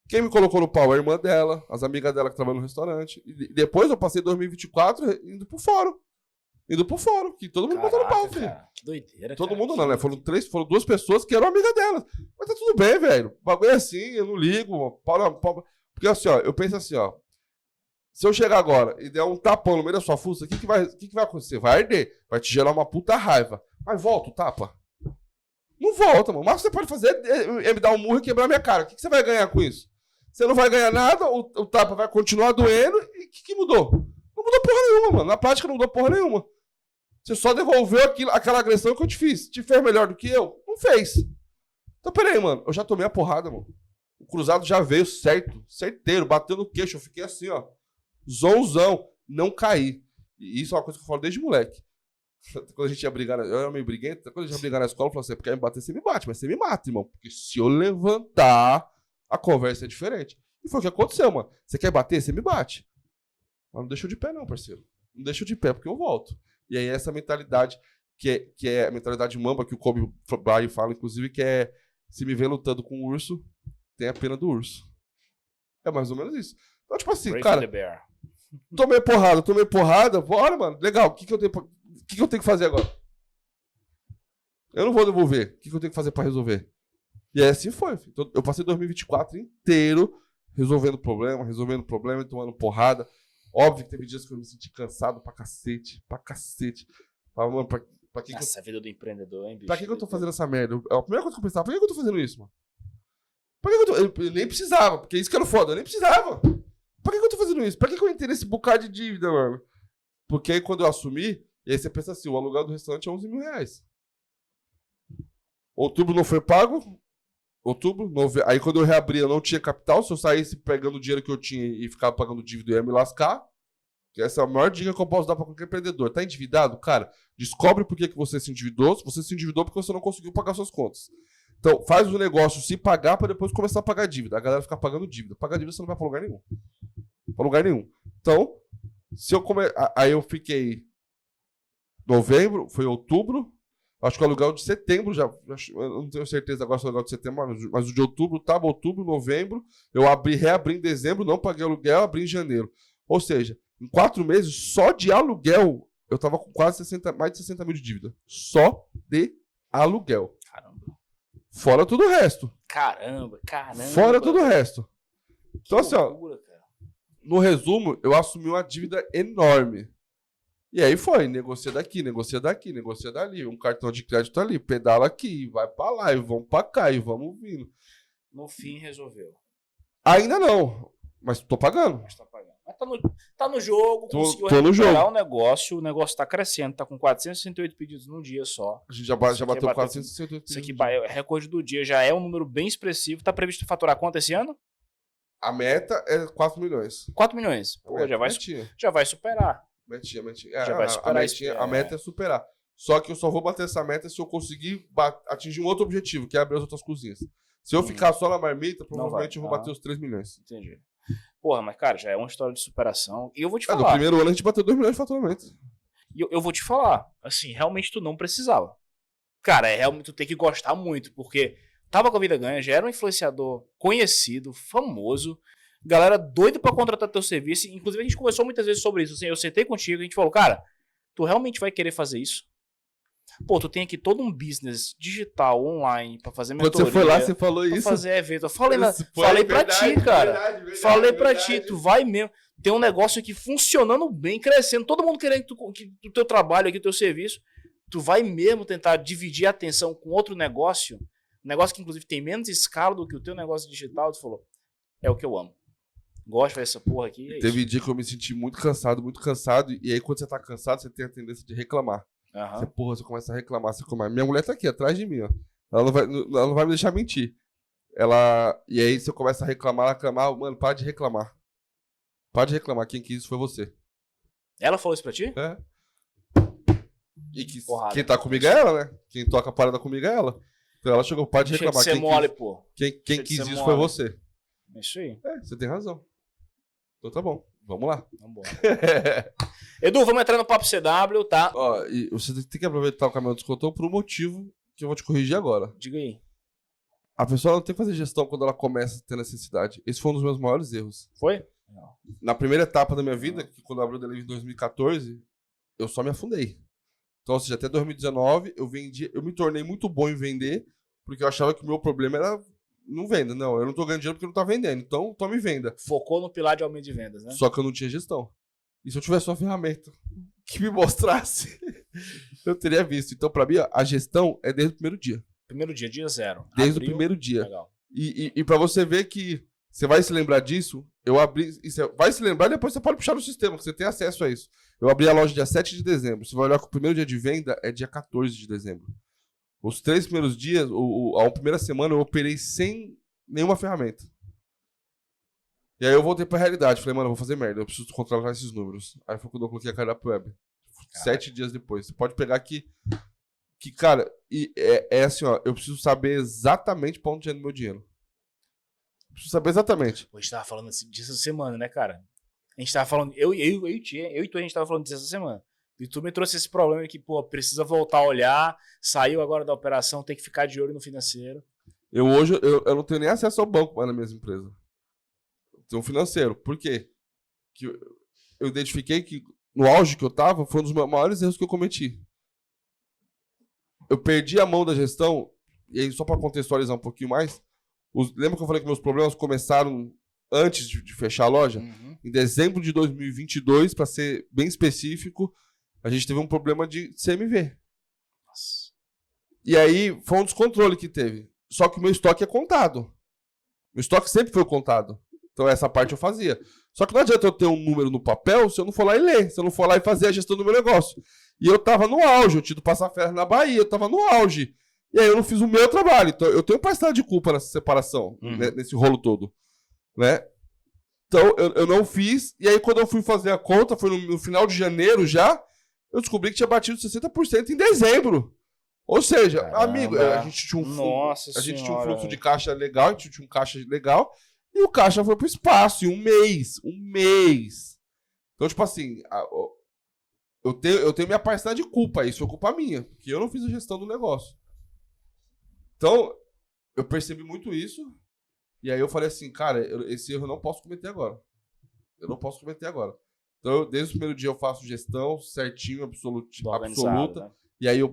Quem me colocou no pau? A irmã dela, as amigas dela que trabalham no restaurante. E depois eu passei 2024 indo pro fórum. Que todo mundo botou no pau, filho. Cara, que doideira, todo cara, mundo não, né? Foram 2 pessoas que eram amigas delas. Mas tá tudo bem, velho. O bagulho é assim, eu não ligo. Porque assim, ó, eu penso assim, ó. Se eu chegar agora e der um tapão no meio da sua fuça, o que vai acontecer? Vai arder. Vai te gerar uma puta raiva. Mas volta o tapa? Não volta, mano. Mas você pode fazer é me dar um murro e quebrar minha cara. O que você vai ganhar com isso? Você não vai ganhar nada, o tapa vai continuar doendo. E o que mudou? Não mudou porra nenhuma, mano. Na prática não mudou porra nenhuma. Você só devolveu aquela agressão que eu te fiz. Te fez melhor do que eu? Não fez. Então, peraí, mano. Eu já tomei a porrada, mano. O cruzado já veio certeiro, bateu no queixo. Eu fiquei assim, ó. Zonzão. Não caí. E isso é uma coisa que eu falo desde moleque. Quando a gente ia brigar, eu era meio briguento. Quando a gente ia brigar na escola, eu falava assim: quer me bater, você me bate. Mas você me mata, irmão. Porque se eu levantar, a conversa é diferente. E foi o que aconteceu, mano. Você quer bater, você me bate. Mas não deixa eu de pé, não, parceiro. Não deixa eu de pé, porque eu volto. E aí essa mentalidade, que é a mentalidade mamba, que o Kobe Bryant fala, inclusive, que é: se me vê lutando com o urso, tem a pena do urso. É mais ou menos isso. Então, tipo assim, cara, tomei porrada, bora, mano, legal, o que eu tenho que fazer agora? Eu não vou devolver, o que eu tenho que fazer pra resolver? E aí assim foi, filho. Então, eu passei 2024 inteiro resolvendo problema e tomando porrada. Óbvio que teve dias que eu me senti cansado pra cacete. Falava, mano, pra que Nossa, a vida do empreendedor, hein, bicho? Pra que eu tô fazendo essa merda? A primeira coisa que eu pensava, por que eu tô fazendo isso, mano? Eu nem precisava, porque isso que era foda, eu nem precisava. Pra que eu tô fazendo isso? Pra que eu entrei nesse bocado de dívida, mano? Porque aí quando eu assumi, e aí você pensa assim, o aluguel do restaurante é 11 mil reais. Outubro não foi pago. Aí quando eu reabri, eu não tinha capital. Se eu saísse pegando o dinheiro que eu tinha e ficava pagando dívida, eu ia me lascar. Essa é a maior dica que eu posso dar pra qualquer empreendedor. Tá endividado? Cara, descobre por que você se endividou. Você se endividou porque você não conseguiu pagar suas contas. Então, faz o negócio se pagar pra depois começar a pagar dívida. A galera fica pagando dívida. Pagar dívida você não vai pra lugar nenhum. Então, aí eu fiquei novembro, foi outubro. Acho que o aluguel de setembro já. Eu não tenho certeza agora se é o aluguel de setembro, mas o de outubro, outubro, novembro. Eu reabri em dezembro, não paguei aluguel, abri em janeiro. Ou seja, em 4 meses, só de aluguel, eu tava com quase mais de 60 mil de dívida. Só de aluguel. Caramba. Fora tudo o resto. Caramba. Fora tudo o resto. Então, assim, ó, loucura, cara. no resumo, eu assumi uma dívida enorme. E aí foi, negocia daqui, negocia dali, um cartão de crédito ali, pedala aqui, vai pra lá, e vamos pra cá, e vamos vindo. No fim, resolveu. Ainda não, mas tô pagando. Mas tá pagando. Mas tá no jogo, conseguiu tô no recuperar jogo. o negócio tá crescendo, tá com 468 pedidos num dia só. A gente já bateu 468 Isso aqui pedidos. é recorde do dia, já é um número bem expressivo. Tá previsto faturar quanto esse ano? A meta é 4 milhões. 4 milhões. Pô, já vai superar. Metinha. Já vai superar A meta é superar. Só que eu só vou bater essa meta se eu conseguir atingir um outro objetivo, que é abrir as outras cozinhas. Se eu ficar só na marmita, provavelmente eu vou bater os 3 milhões. Entendi. Porra, mas cara, já é uma história de superação. E eu vou te falar. No primeiro ano a gente bateu 2 milhões de faturamento. E eu vou te falar, assim, realmente tu não precisava. Cara, realmente tu tem que gostar muito, porque tava com a vida ganha, já era um influenciador conhecido, famoso, galera doida pra contratar teu serviço. Inclusive a gente conversou muitas vezes sobre isso. Assim, eu sentei contigo e a gente falou, cara, tu realmente vai querer fazer isso? Pô, tu tem aqui todo um business digital, online, pra fazer mentoria. Quando você foi lá, você falou pra isso? fazer evento. Eu falei pra ti, cara. Falei pra ti, tu vai mesmo. Tem um negócio aqui funcionando bem, crescendo. Todo mundo querendo que o teu trabalho aqui, o teu serviço. Tu vai mesmo tentar dividir a atenção com outro negócio. Um negócio que, inclusive, tem menos escala do que o teu negócio digital. Tu falou, é o que eu amo. Gosto dessa porra aqui. Teve dia que eu me senti muito cansado. E aí, quando você tá cansado, você tem a tendência de reclamar. Você começa a reclamar, Minha mulher tá aqui, atrás de mim, ó. Ela não vai me deixar mentir. E aí você começa a reclamar, mano, para de reclamar. Para de reclamar, quem quis isso foi você. Ela falou isso pra ti? É. E quem tá comigo é ela, né? Quem toca a parada comigo é ela. Então ela chegou, para de reclamar. Quem quis isso foi você. É isso aí. Você tem razão. Então tá bom, vamos lá. Vambora. Edu, vamos entrar no Papo CW, tá? Ó, e você tem que aproveitar o caminhão do descontão por um motivo que eu vou te corrigir agora. Diga aí. A pessoa não tem que fazer gestão quando ela começa a ter necessidade. Esse foi um dos meus maiores erros. Foi? Não. Na primeira etapa da minha vida, que quando eu abri o Delivery em 2014, eu só me afundei. Então, ou seja, até 2019, eu me tornei muito bom em vender, porque eu achava que o meu problema era não venda. Não, eu não tô ganhando dinheiro porque eu não tá vendendo. Então, tome venda. Focou no pilar de aumento de vendas, né? Só que eu não tinha gestão. E se eu tivesse uma ferramenta que me mostrasse, eu teria visto. Então, pra mim, a gestão é desde o primeiro dia. Primeiro dia, dia zero. Desde o primeiro dia. Legal. E pra você ver que você vai se lembrar disso, eu abri. E você vai se lembrar e depois você pode puxar no sistema, que você tem acesso a isso. Eu abri a loja dia 7 de dezembro. Você vai olhar que o primeiro dia de venda é dia 14 de dezembro. Os 3 primeiros dias, a primeira semana, eu operei sem nenhuma ferramenta. E aí eu voltei pra realidade. Falei, mano, eu vou fazer merda. Eu preciso controlar esses números. Aí foi quando eu coloquei a Cardápio Web. 7 dias depois. Você pode pegar aqui. Que, cara, é assim, ó. Eu preciso saber exatamente pra onde é o meu dinheiro. Preciso saber exatamente. A gente tava falando disso essa semana, né, cara? A gente tava falando. Eu e tu, a gente tava falando disso essa semana. E tu me trouxe esse problema de que, pô, precisa voltar a olhar. Saiu agora da operação, tem que ficar de olho no financeiro. Hoje eu não tenho nem acesso ao banco mais na minha empresa. Tem um financeiro. Por quê? Que eu identifiquei que no auge que eu tava, foi um dos maiores erros que eu cometi. Eu perdi a mão da gestão, e aí só para contextualizar um pouquinho mais, lembra que eu falei que meus problemas começaram antes de fechar a loja? Uhum. Em dezembro de 2022, para ser bem específico, a gente teve um problema de CMV. Nossa. E aí foi um descontrole que teve. Só que o meu estoque é contado. Meu estoque sempre foi contado. Então essa parte eu fazia. Só que não adianta eu ter um número no papel se eu não for lá e ler, se eu não for lá e fazer a gestão do meu negócio. E eu tava no auge, eu tive que passar férias na Bahia, eu tava no auge. E aí eu não fiz o meu trabalho. Então eu tenho parcela de culpa nessa separação, né, nesse rolo todo. Né? Então eu não fiz. E aí quando eu fui fazer a conta, foi no final de janeiro já, eu descobri que tinha batido 60% em dezembro. Ou seja, caramba, amigo, a gente tinha um fluxo de caixa legal, a gente tinha um caixa legal, e o caixa foi pro espaço em um mês. Então, tipo assim, eu tenho minha parcela de culpa, isso é culpa minha, porque eu não fiz a gestão do negócio. Então, eu percebi muito isso, e aí eu falei assim, cara, esse erro eu não posso cometer agora. Eu não posso cometer agora. Então, desde o primeiro dia eu faço gestão certinho, absoluta. Né? E aí eu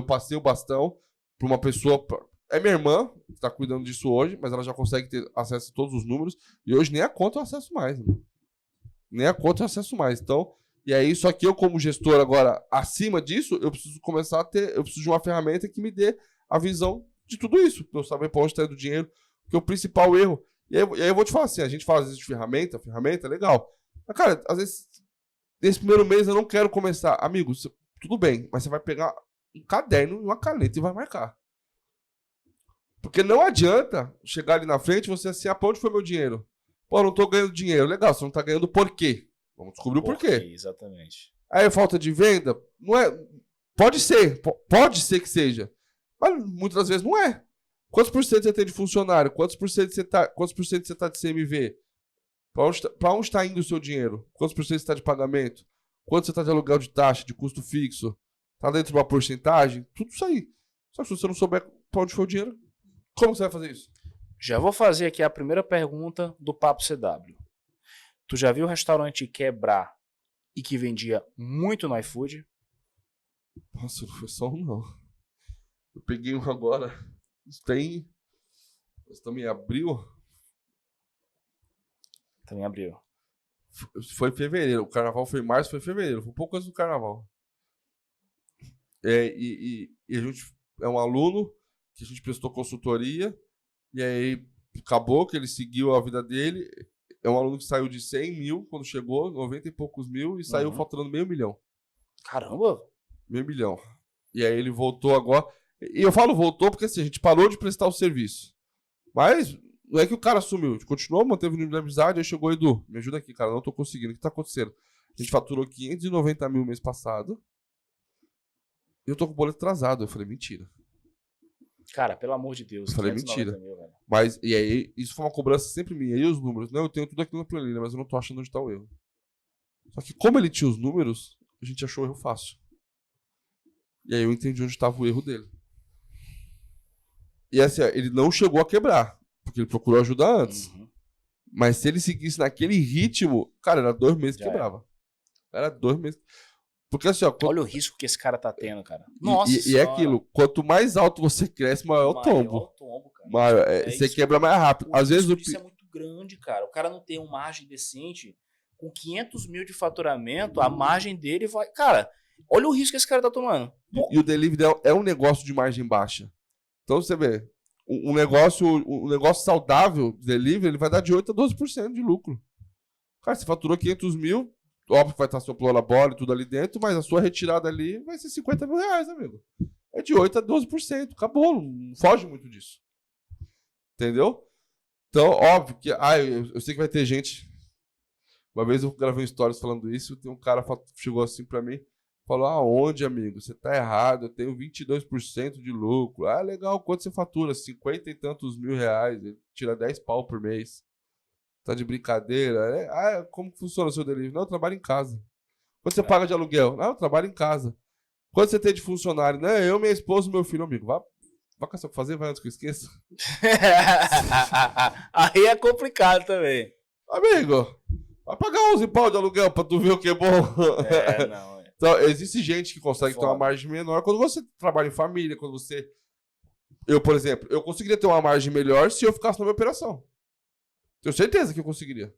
passei o bastão para uma pessoa... É minha irmã que está cuidando disso hoje, mas ela já consegue ter acesso a todos os números. E hoje nem a conta eu acesso mais. Né? Nem a conta eu acesso mais. Então, e aí, só que eu como gestor agora, acima disso, eu preciso começar a ter... Eu preciso de uma ferramenta que me dê a visão de tudo isso. Para eu saber para onde está indo o dinheiro. Que é o principal erro. E aí eu vou te falar assim, a gente fala às vezes de ferramenta é legal. Mas, cara, às vezes, nesse primeiro mês eu não quero começar. Amigo, tudo bem, mas você vai pegar um caderno e uma caneta e vai marcar. Porque não adianta chegar ali na frente e você assim, pra onde foi meu dinheiro? Pô, não tô ganhando dinheiro. Legal, você não tá ganhando por quê? Vamos descobrir o porquê. Exatamente. Aí, falta de venda? Não é... Pode ser que seja. Mas muitas das vezes não é. Quantos por cento você tem de funcionário? Quantos por cento você tá de CMV? Para onde está indo o seu dinheiro? Quantos por cento você está de pagamento? Quanto você está de aluguel de taxa, de custo fixo? Está dentro de uma porcentagem? Tudo isso aí. Só que se você não souber para onde foi o dinheiro, como você vai fazer isso? Já vou fazer aqui a primeira pergunta do Papo CW. Tu já viu o restaurante quebrar e que vendia muito no iFood? Nossa, não foi só um, não. Eu peguei um agora. Tem... Nós estamos em abril. Também abriu. Foi em fevereiro. O carnaval foi em março, foi em fevereiro. Foi um pouco antes do carnaval. E a gente é um aluno que a gente prestou consultoria. E aí acabou que ele seguiu a vida dele. É um aluno que saiu de 100 mil quando chegou, 90 e poucos mil, e saiu faturando R$500 mil. Caramba! R$500 mil. E aí ele voltou agora. E eu falo voltou porque assim, a gente parou de prestar o serviço. Mas não é que o cara sumiu. A gente continuou, manteve o nível de amizade. Aí chegou, Edu, me ajuda aqui, cara. Não tô conseguindo. O que tá acontecendo? A gente faturou 590 mil mês passado. E eu tô com o boleto atrasado. Eu falei, mentira. Cara, pelo amor de Deus. Eu falei, mentira. Mil, velho. Mas, e aí, isso foi uma cobrança sempre minha. E os números? Não, eu tenho tudo aquilo na planilha, mas eu não tô achando onde tá o erro. Só que como ele tinha os números, a gente achou o erro fácil. E aí eu entendi onde estava o erro dele. E assim, ele não chegou a quebrar, porque ele procurou ajuda antes. Mas se ele seguisse naquele ritmo, cara, era 2 meses que quebrava. Era 2 meses. Porque assim, ó... Olha o risco que esse cara tá tendo, cara. Nossa e é aquilo, quanto mais alto você cresce, maior o tombo. Cara. Você quebra mais rápido. Às vezes isso é muito grande, cara. O cara não tem uma margem decente. Com 500 mil de faturamento, a margem dele vai... Cara, olha o risco que esse cara tá tomando. E o delivery é um negócio de margem baixa. Então você vê, um negócio saudável de delivery, ele vai dar de 8% a 12% de lucro. Cara, você faturou 500 mil, óbvio que vai estar seu plano e tudo ali dentro, mas a sua retirada ali vai ser 50 mil reais, amigo. É de 8% a 12%. Acabou, não foge muito disso. Entendeu? Então, óbvio que... eu sei que vai ter gente... Uma vez eu gravei um stories falando isso, tem um cara chegou assim pra mim, falou, aonde, amigo? Você tá errado, eu tenho 22% de lucro. Ah, legal, quanto você fatura? 50 e tantos mil reais, ele tira 10 pau por mês. Tá de brincadeira? Como que funciona o seu delivery? Não, eu trabalho em casa. Quanto você paga de aluguel? Não, eu trabalho em casa. Quanto você tem de funcionário? Não, eu, minha esposa e meu filho, amigo. Vai caçar o que fazer, vai antes que eu esqueça. Aí é complicado também. Amigo, vai pagar 11 pau de aluguel pra tu ver o que é bom. Não. Então, existe gente que consegue ter uma margem menor quando você trabalha em família, quando você... Eu, por exemplo, eu conseguiria ter uma margem melhor se eu ficasse na minha operação. Tenho certeza que eu conseguiria.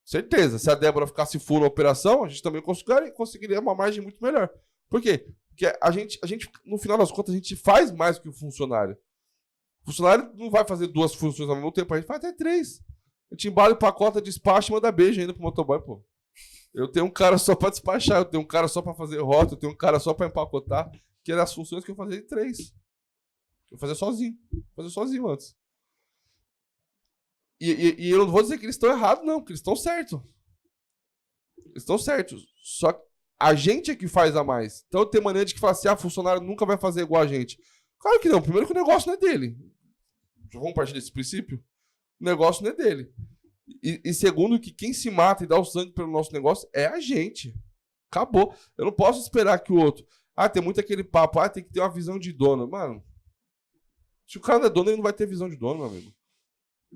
Certeza. Se a Débora ficasse full na operação, a gente também conseguiria uma margem muito melhor. Por quê? Porque a gente, no final das contas, a gente faz mais que o funcionário. O funcionário não vai fazer 2 funções ao mesmo tempo, a gente faz até 3. A gente embala o pacote, despacha e manda beijo ainda pro motoboy, pô. Eu tenho um cara só pra despachar, eu tenho um cara só pra fazer rota, eu tenho um cara só pra empacotar, que eram as funções que eu fazia de 3. Eu fazia sozinho. Antes. E eu não vou dizer que eles estão errados, não, porque eles estão certos. Eles estão certos. Só que a gente é que faz a mais. Então tem maneira de que falar assim, funcionário nunca vai fazer igual a gente. Claro que não. Primeiro que o negócio não é dele. Vamos partir desse princípio? O negócio não é dele. E segundo, que quem se mata e dá o sangue pelo nosso negócio é a gente. Acabou. Eu não posso esperar que o outro... tem muito aquele papo. Tem que ter uma visão de dono. Mano, se o cara não é dono, ele não vai ter visão de dono, meu amigo.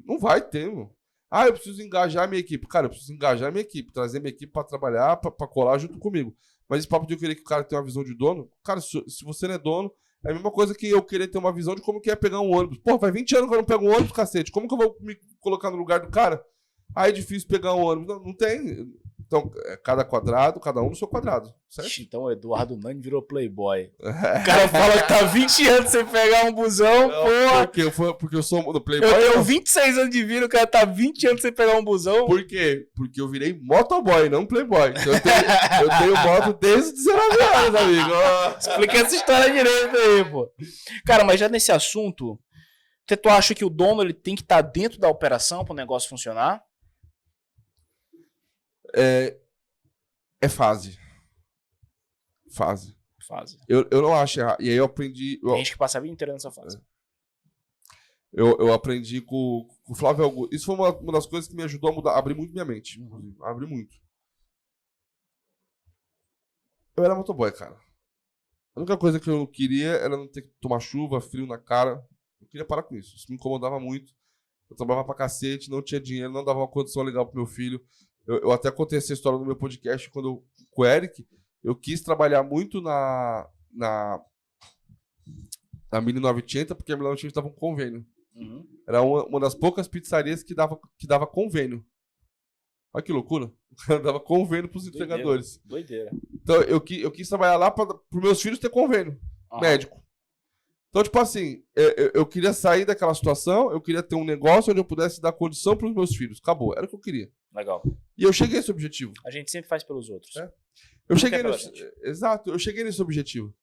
Não vai ter, mano. Ah, eu preciso engajar minha equipe. Cara, eu preciso engajar minha equipe, trazer minha equipe pra trabalhar, pra colar junto comigo. Mas esse papo de eu querer que o cara tenha uma visão de dono, cara, se você não é dono, é a mesma coisa que eu querer ter uma visão de como que é pegar um ônibus. Pô, faz 20 anos que eu não pego um ônibus, cacete. Como que eu vou me colocar no lugar do cara? Ah, é difícil pegar um ônibus. Não tem. Então, cada quadrado, cada um no seu quadrado, certo? Então o Eduardo Nani virou playboy. O cara fala que tá 20 anos sem pegar um busão, porra. Porque eu sou no playboy. Eu tenho 26 anos de vida, o cara tá 20 anos sem pegar um busão. Por quê? Porque eu virei motoboy, não playboy. Então eu tenho moto desde os 19 anos, amigo. Explica essa história direito aí, pô. Cara, mas já nesse assunto, tu acha que o dono ele tem que estar dentro da operação para o negócio funcionar? É fase. Fase. Fase. Eu não acho errado. E aí eu aprendi... Tem gente que passa a vida inteira nessa fase. Eu aprendi com o Flávio Augusto. Isso foi uma das coisas que me ajudou a mudar, abrir muito minha mente. Abrir muito. Eu era motoboy, cara. A única coisa que eu não queria era não ter que tomar chuva, frio na cara. Eu queria parar com isso. Isso me incomodava muito. Eu trabalhava pra cacete, não tinha dinheiro, não dava uma condição legal pro meu filho. Eu até contei essa história no meu podcast com o Eric. Eu quis trabalhar muito na 1980, porque a 1980 dava um convênio. Uhum. Era uma das poucas pizzarias que dava convênio. Olha que loucura. Dava convênio pros entregadores. Doideira. Então eu quis trabalhar lá para os meus filhos ter convênio médico. Então, tipo assim, eu queria sair daquela situação, eu queria ter um negócio onde eu pudesse dar condição pros meus filhos. Acabou, era o que eu queria. Legal. E eu cheguei a esse objetivo. A gente sempre faz pelos outros. Eu cheguei nesse objetivo.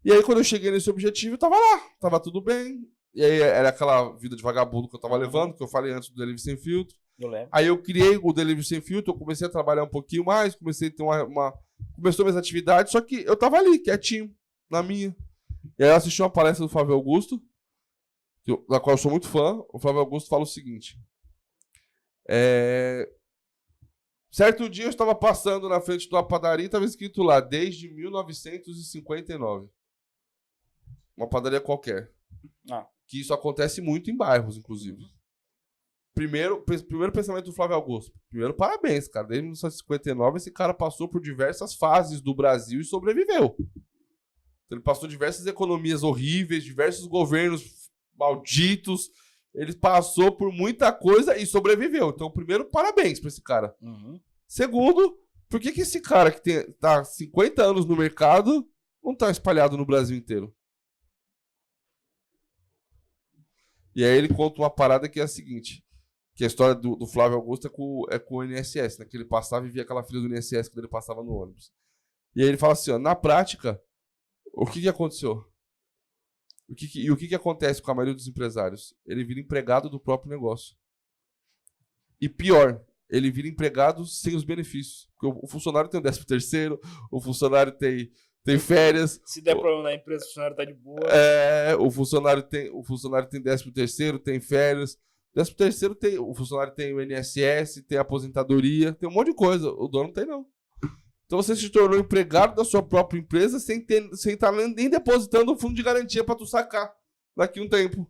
E aí, quando eu cheguei nesse objetivo, eu tava lá, tava tudo bem. E aí, era aquela vida de vagabundo que eu tava levando, que eu falei antes do Delivery Sem Filtro. Eu lembro. Aí eu criei o Delivery Sem Filtro, eu comecei a trabalhar um pouquinho mais, comecei a ter começou minhas atividades, só que eu tava ali, quietinho, na minha. E aí eu assisti uma palestra do Flávio Augusto, da qual eu sou muito fã. O Flávio Augusto fala o seguinte. Certo dia eu estava passando na frente de uma padaria e estava escrito lá, desde 1959. Uma padaria qualquer. Que isso acontece muito em bairros, inclusive. Primeiro pensamento do Flávio Augusto. Primeiro, parabéns, cara. Desde 1959, esse cara passou por diversas fases do Brasil e sobreviveu. Ele passou diversas economias horríveis, diversos governos malditos. Ele passou por muita coisa e sobreviveu. Então, primeiro, parabéns pra esse cara. Uhum. Segundo, por que esse cara que tá 50 anos no mercado não tá espalhado no Brasil inteiro? E aí ele conta uma parada que é a seguinte, que a história do Flávio Augusto é com o INSS, né? Que ele passava e via aquela fila do INSS quando ele passava no ônibus. E aí ele fala assim, ó, na prática, o que aconteceu? O que acontece com a maioria dos empresários? Ele vira empregado do próprio negócio. E pior, ele vira empregado sem os benefícios. Porque o funcionário tem o 13º, o funcionário tem férias. Se der problema na empresa, o funcionário tá de boa. O funcionário tem 13º, tem férias. O funcionário tem o INSS, tem a aposentadoria, tem um monte de coisa. O dono não tem, não. Então você se tornou empregado da sua própria empresa sem estar nem depositando o fundo de garantia para tu sacar daqui a um tempo.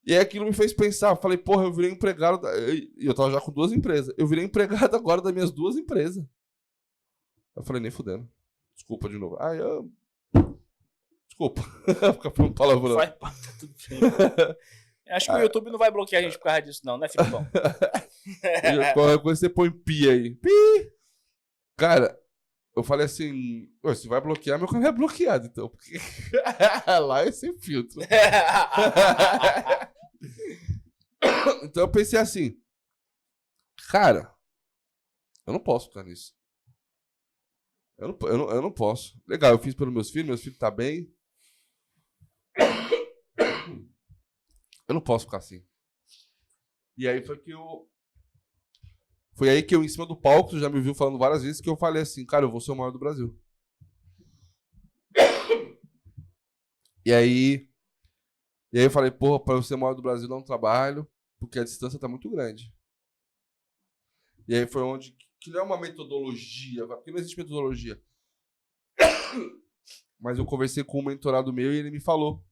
E aí aquilo me fez pensar. Falei, porra, eu virei empregado. E eu tava já com 2 empresas. Eu virei empregado agora das minhas 2 empresas. Eu falei, nem fudendo. Desculpa de novo. Desculpa. Ficar falando palavrão. Vai, tá tudo bem. Acho que o YouTube não vai bloquear a gente por causa disso, não, né, Filipão? Qualquer coisa você põe pi aí. Pi! Cara, eu falei assim, se vai bloquear, meu canal é bloqueado, então. Porque lá é sem filtro. Então eu pensei assim, cara, eu não posso ficar nisso. Eu não posso. Legal, eu fiz pelos meus filhos tá bem. Eu não posso ficar assim. E aí foi aí que eu, em cima do palco, tu já me viu falando várias vezes, que eu falei assim, cara, eu vou ser o maior do Brasil. E aí eu falei, porra, pra eu ser o maior do Brasil dá um trabalho, porque a distância tá muito grande. E aí foi onde, que não é uma metodologia, porque não existe metodologia. Mas eu conversei com um mentorado meu e ele me falou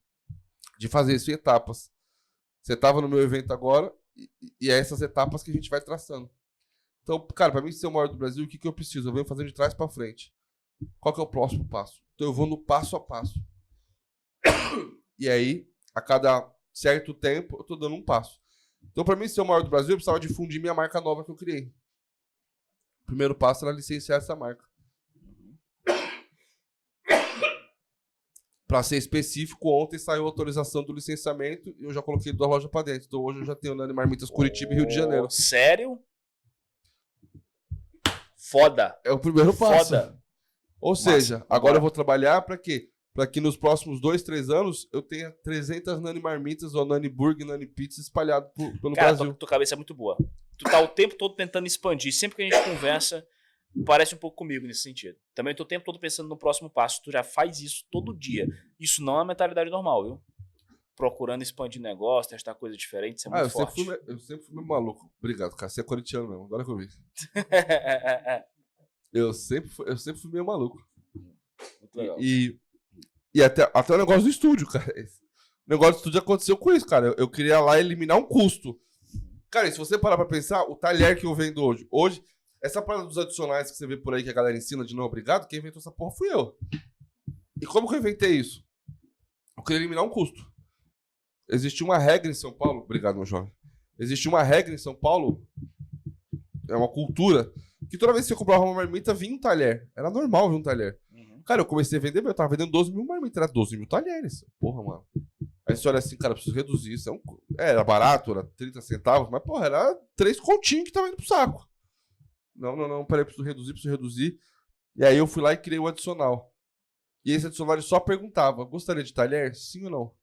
de fazer isso em etapas. Você tava no meu evento agora, E é essas etapas que a gente vai traçando. Então, cara, pra mim ser o maior do Brasil, o que eu preciso? Eu venho fazendo de trás pra frente. Qual que é o próximo passo? Então eu vou no passo a passo. E aí, a cada certo tempo, eu tô dando um passo. Então, pra mim ser o maior do Brasil, eu precisava difundir minha marca nova que eu criei. O primeiro passo era licenciar essa marca. Pra ser específico, ontem saiu a autorização do licenciamento e eu já coloquei 2 lojas pra dentro. Então hoje eu já tenho Nani Marmitas Curitiba e Rio de Janeiro. Sério? Foda. É o primeiro passo. Foda. Ou seja, agora eu vou trabalhar pra quê? Pra que nos próximos 2, 3 anos eu tenha 300 Nani Marmitas ou Nani Burger, Nani Pizza espalhado pelo Brasil. Cara, tua cabeça é muito boa. Tu tá o tempo todo tentando expandir. Sempre que a gente conversa, parece um pouco comigo nesse sentido. Também tô o tempo todo pensando no próximo passo. Tu já faz isso todo dia. Isso não é uma mentalidade normal, viu? Procurando expandir negócio, testar coisas diferentes, isso é muito forte. Eu sempre fui meio maluco. Obrigado, cara. Você é corintiano mesmo. Agora que eu vi. Eu sempre fui meio maluco. Muito legal. E até o negócio do estúdio, cara. O negócio do estúdio aconteceu com isso, cara. Eu queria lá eliminar um custo. Cara, e se você parar pra pensar, o talher que eu vendo hoje, essa parada dos adicionais que você vê por aí que a galera ensina de não obrigado, quem inventou essa porra fui eu. E como que eu inventei isso? Eu queria eliminar um custo. Existia uma regra em São Paulo, obrigado, meu jovem. Existia uma regra em São Paulo, é uma cultura, que toda vez que você comprava uma marmita, vinha um talher. Era normal vir um talher. Cara, eu comecei a vender, eu tava vendendo 12 mil marmitas, era 12 mil talheres. Porra, mano. Aí você olha assim, cara, eu preciso reduzir isso. Era barato, era 30 centavos, mas, porra, era 3 continhos que tava indo pro saco. Não, peraí, preciso reduzir. E aí eu fui lá e criei o adicional. E esse adicional ele só perguntava, gostaria de talher? Sim ou não?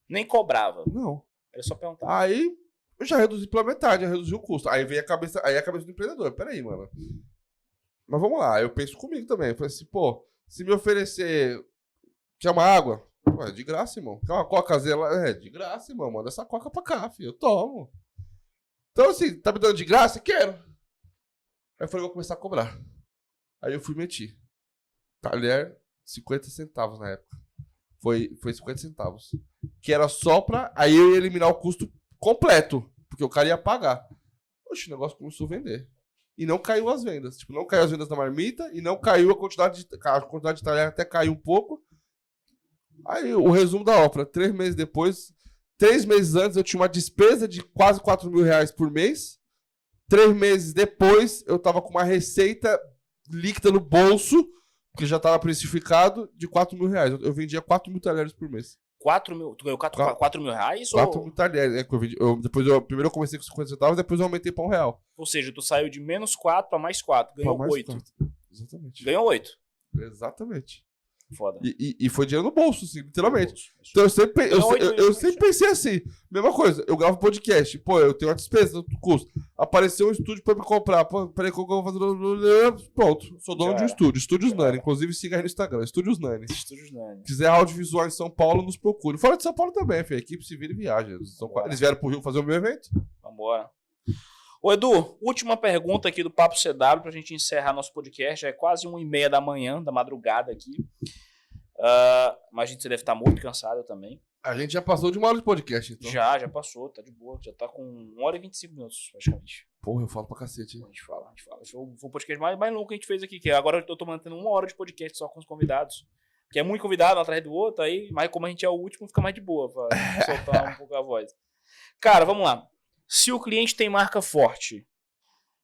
Nem cobrava. Não. Era só perguntar. Aí eu já reduzi pela metade, já reduzi o custo. Aí veio a cabeça do empreendedor. Peraí, mano. Mas vamos lá, eu penso comigo também. Eu falei assim, pô, se me oferecer... Quer uma água? Pô, é de graça, irmão. Quer uma coca zela? É de graça, irmão. Manda essa coca pra cá, filho. Eu tomo. Então, assim, tá me dando de graça? Quero. Aí eu falei, vou começar a cobrar. Aí eu fui meter. Talher, 50 centavos na época. Foi 50 centavos. Que era só pra... Aí eu ia eliminar o custo completo. Porque o cara ia pagar. Oxe, o negócio começou a vender. E não caiu as vendas. Tipo, não caiu as vendas da marmita e não caiu a quantidade de talher, até caiu um pouco. Aí o resumo da ópera. 3 meses depois, 3 meses antes eu tinha uma despesa de quase 4 mil reais por mês. 3 meses depois eu tava com uma receita líquida no bolso, que já tava precificado, de 4 mil reais. Eu vendia 4 mil talheres por mês. 4 mil? Tu ganhou 4 mil reais? 4 mil talheres. É que eu vendi. Primeiro eu comecei com 50 centavos, depois eu aumentei pra R$1. Ou seja, tu saiu de menos 4 pra mais 4. Ganhou 8. Exatamente. Ganhou 8. Exatamente. Foda. E foi dinheiro no bolso, assim, literalmente. Então eu sempre pensei assim, mesma coisa, eu gravo podcast, pô, eu tenho uma despesa do custo. Apareceu um estúdio pra me comprar, pô, peraí, que eu vou fazer. Pronto, sou dono de um estúdio, Estúdios Nani. Inclusive siga aí no Instagram, Estúdios Nani. Estúdios Nani. Quiser audiovisual em São Paulo, nos procure. Fora de São Paulo também, filho. A equipe se vira e viaja. Eles vieram pro Rio fazer o meu evento. Vambora. Ô, Edu, última pergunta aqui do Papo CW pra gente encerrar nosso podcast. Já é quase 1h30 da manhã, da madrugada aqui. Mas a gente deve estar muito cansado também. A gente já passou de 1 hora de podcast, então. Já passou, tá de boa. Já tá com 1 hora e 25 minutos, praticamente. Porra, eu falo pra cacete, hein? A gente fala. Foi o podcast mais longo que a gente fez aqui, que agora eu tô mantendo 1 hora de podcast só com os convidados. Que é muito convidado um atrás do outro, aí, mas como a gente é o último, fica mais de boa pra soltar um pouco a voz. Cara, vamos lá. Se o cliente tem marca forte,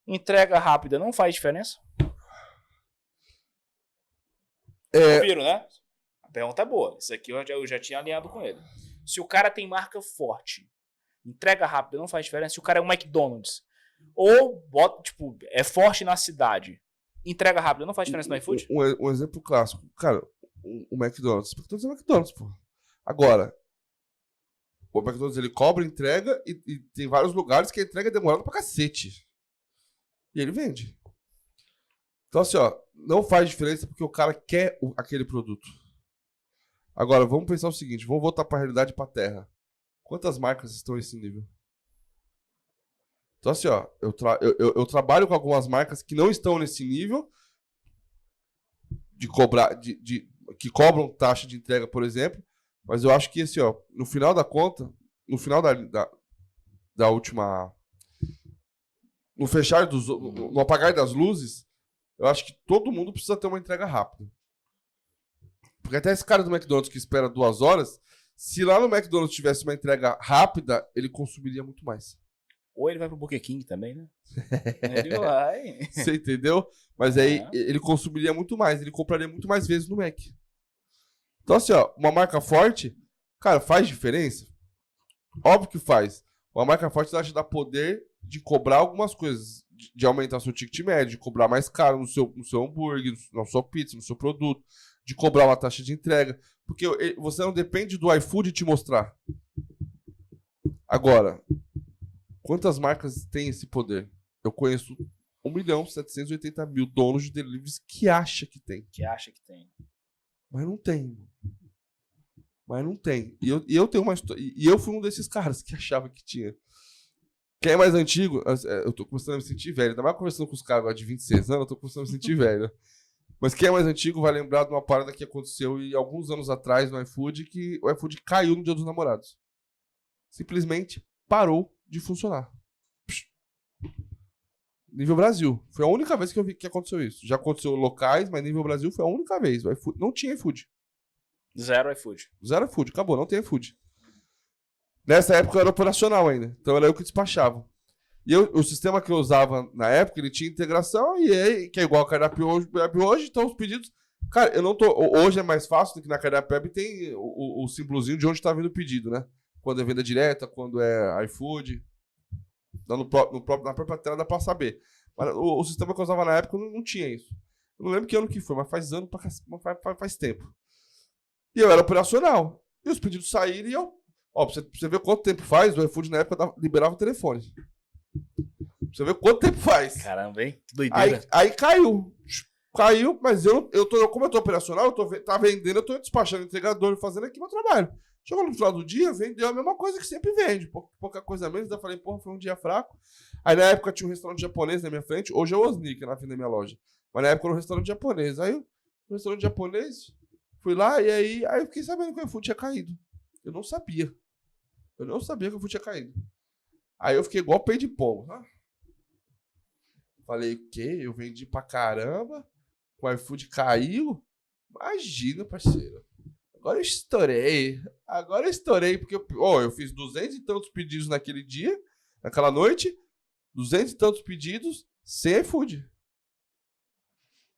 entrega rápida não faz diferença? Ouviram, né? A pergunta é boa. Isso aqui eu já tinha alinhado com ele. Se o cara tem marca forte, entrega rápida não faz diferença. Se o cara é um McDonald's, ou tipo, é forte na cidade, entrega rápida não faz diferença no iFood? Um exemplo clássico. Cara, o McDonald's. O McDonald's é McDonald's, pô. Agora, o McDonald's ele cobra entrega e tem vários lugares que a entrega é demorada pra cacete. E ele vende. Então, assim, ó, não faz diferença porque o cara quer aquele produto. Agora, vamos pensar o seguinte, vamos voltar pra realidade e pra terra. Quantas marcas estão nesse nível? Então, assim, ó, eu trabalho com algumas marcas que não estão nesse nível de cobrar, que cobram taxa de entrega, por exemplo, mas eu acho que, assim, ó, no final da conta, no final da última no fechar no apagar das luzes, eu acho que todo mundo precisa ter uma entrega rápida. Porque até esse cara do McDonald's que espera 2 horas, se lá no McDonald's tivesse uma entrega rápida, ele consumiria muito mais. Ou ele vai pro Burger King também, né? Ele vai. Você entendeu? Mas aí ele consumiria muito mais, ele compraria muito mais vezes no Mac. Então assim, ó, uma marca forte, cara, faz diferença? Óbvio que faz. Uma marca forte ela te dá poder de cobrar algumas coisas, de aumentar seu ticket médio, de cobrar mais caro no seu hambúrguer, na sua pizza, no seu produto, de cobrar uma taxa de entrega. Porque você não depende do iFood te mostrar. Agora, quantas marcas têm esse poder? Eu conheço 1.780.000 donos de deliveries que acha que tem. Que acha que tem. Mas não tem. Mas não tem. E eu tenho uma história. E eu fui um desses caras que achava que tinha. Quem é mais antigo, eu tô começando a me sentir velho. Ainda mais conversando com os caras agora de 26 anos, eu tô começando a me sentir velho. Mas quem é mais antigo vai lembrar de uma parada que aconteceu alguns anos atrás no iFood, que o iFood caiu no Dia dos Namorados. Simplesmente parou de funcionar. Nível Brasil. Foi a única vez que eu vi que aconteceu isso. Já aconteceu locais, mas nível Brasil foi a única vez. O iFood, não tinha iFood. Zero iFood. Zero iFood. Acabou, não tem iFood. Nessa época eu era operacional ainda. Então era eu que despachava. E o sistema que eu usava na época, ele tinha integração que é igual a cardápio hoje. Então os pedidos... Cara, eu não tô... Hoje é mais fácil do que na cardápio web tem o símbolozinho de onde tá vindo o pedido, né? Quando é venda direta, quando é iFood. Na própria tela dá pra saber. Mas o sistema que eu usava na época não tinha isso. Eu não lembro que ano que foi, mas faz ano, faz tempo. E eu era operacional. E os pedidos saíram e eu... Ó, pra você ver quanto tempo faz, o iFood na época liberava o telefone. Pra você ver quanto tempo faz. Caramba, hein? Que doideira. Aí caiu. Caiu, mas como eu tô operacional, tá vendendo, eu tô despachando entregador e fazendo aqui meu trabalho. Chegou no final do dia, vendeu a mesma coisa que sempre vende. Pouca coisa menos. Daí eu falei, porra, foi um dia fraco. Aí na época tinha um restaurante japonês na minha frente. Hoje é o Osni, que é na frente da minha loja. Mas na época era um restaurante japonês. Aí o restaurante japonês, fui lá e aí eu fiquei sabendo que o iFood tinha caído. Eu não sabia. Eu não sabia que o iFood tinha caído. Aí eu fiquei igual pé de pombo. Né? Falei, o quê? Eu vendi pra caramba. O iFood caiu. Imagina, parceiro. Agora eu estourei, porque eu fiz 200 e tantos pedidos naquele dia, naquela noite, 200 e tantos pedidos sem iFood.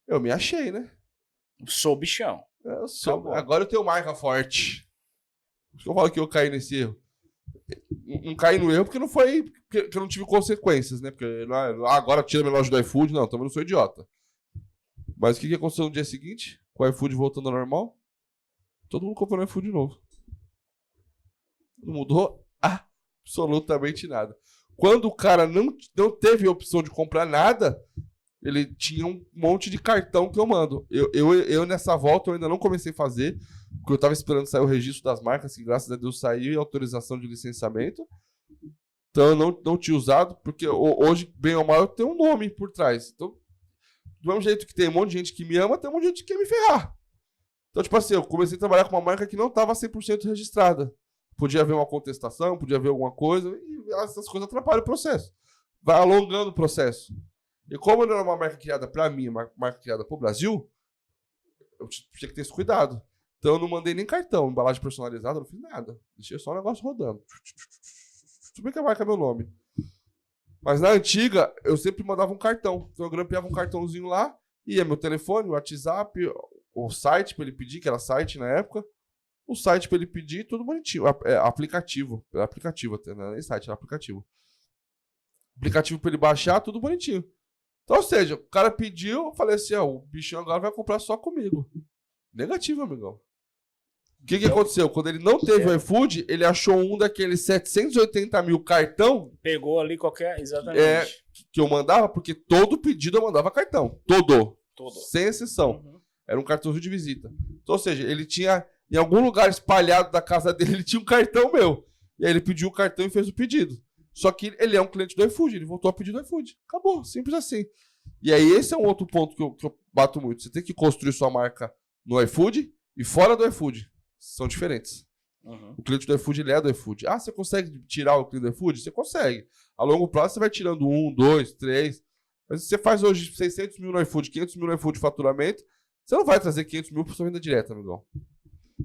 Eu me achei, né? Sou bichão. Agora eu tenho marca forte. Por isso que eu falo que eu caí nesse erro. Não caí no erro porque não foi, porque eu não tive consequências, né? Porque agora tira minha loja do iFood, não, também não sou idiota. Mas o que aconteceu no dia seguinte? Com o iFood voltando ao normal? Todo mundo comprou no iFood de novo. Não mudou absolutamente nada. Quando o cara não teve a opção de comprar nada, ele tinha um monte de cartão que eu mando. Eu nessa volta, eu ainda não comecei a fazer, porque eu tava esperando sair o registro das marcas, que graças a Deus saiu, e autorização de licenciamento. Então eu não tinha usado, porque hoje, bem ou mal, eu tenho um nome por trás. Então, do mesmo jeito que tem um monte de gente que me ama, tem um monte de gente que quer me ferrar. Então, tipo assim, eu comecei a trabalhar com uma marca que não estava 100% registrada. Podia haver uma contestação, podia haver alguma coisa, e essas coisas atrapalham o processo. Vai alongando o processo. E como não era uma marca criada para mim, uma marca criada para o Brasil, eu tinha que ter esse cuidado. Então, eu não mandei nem cartão, embalagem personalizada, eu não fiz nada. Deixei só o negócio rodando. Tudo bem que a marca é meu nome. Mas na antiga, eu sempre mandava um cartão. Então, eu grampeava um cartãozinho lá, ia meu telefone, o WhatsApp, o site para ele pedir, que era site na época, o site para ele pedir, tudo bonitinho. Aplicativo. Era aplicativo até, não era nem site, era aplicativo. Aplicativo para ele baixar, tudo bonitinho. Então, ou seja, o cara pediu, eu falei assim, o bichão agora vai comprar só comigo. Negativo, amigão. O que aconteceu? Quando ele não teve o iFood, ele achou um daqueles 780 mil cartão. Pegou ali qualquer... Exatamente. Que eu mandava, porque todo pedido eu mandava cartão. Todo. Sem exceção. Uhum. Era um cartãozinho de visita. Então, ou seja, ele tinha... Em algum lugar espalhado da casa dele, ele tinha um cartão meu. E aí ele pediu o cartão e fez o pedido. Só que ele é um cliente do iFood. Ele voltou a pedir do iFood. Acabou. Simples assim. E aí esse é um outro ponto que eu bato muito. Você tem que construir sua marca no iFood e fora do iFood. São diferentes. O cliente do iFood, ele é do iFood. Ah, você consegue tirar o cliente do iFood? Você consegue. A longo prazo, você vai tirando 1, 2, 3. Mas se você faz hoje 600 mil no iFood, 500 mil no iFood de faturamento, você não vai trazer 500 mil para sua venda direta, amigão.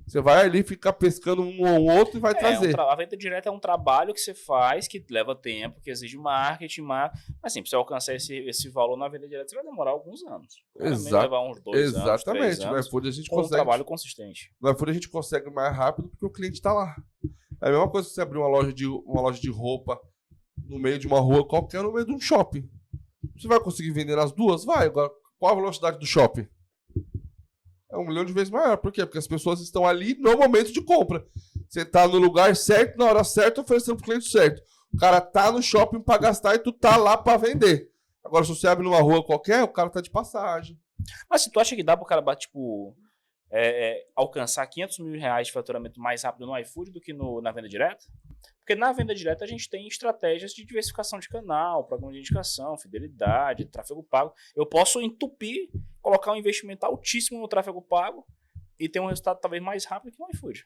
Você vai ali ficar pescando um ou outro e vai trazer. A venda direta é um trabalho que você faz, que leva tempo, que exige marketing, mas assim, para você alcançar esse valor na venda direta, você vai demorar alguns anos. Exato. Vai levar uns 2 anos, 3 anos. No iFood a gente com consegue. Um trabalho consistente. No iFood a gente consegue mais rápido porque o cliente está lá. É a mesma coisa que você abrir uma loja de roupa no meio de uma rua qualquer, no meio de um shopping. Você vai conseguir vender nas duas? Vai. Agora, qual a velocidade do shopping? É 1 milhão de vezes maior. Por quê? Porque as pessoas estão ali no momento de compra. Você está no lugar certo, na hora certa, oferecendo para o cliente certo. O cara tá no shopping para gastar e tu tá lá para vender. Agora, se você abre numa rua qualquer, o cara tá de passagem. Mas se tu acha que dá pro cara, tipo, alcançar 500 mil reais de faturamento mais rápido no iFood do que na venda direta? Porque na venda direta a gente tem estratégias de diversificação de canal, programa de indicação, fidelidade, tráfego pago. Eu posso entupir, colocar um investimento altíssimo no tráfego pago e ter um resultado talvez mais rápido que no iFood.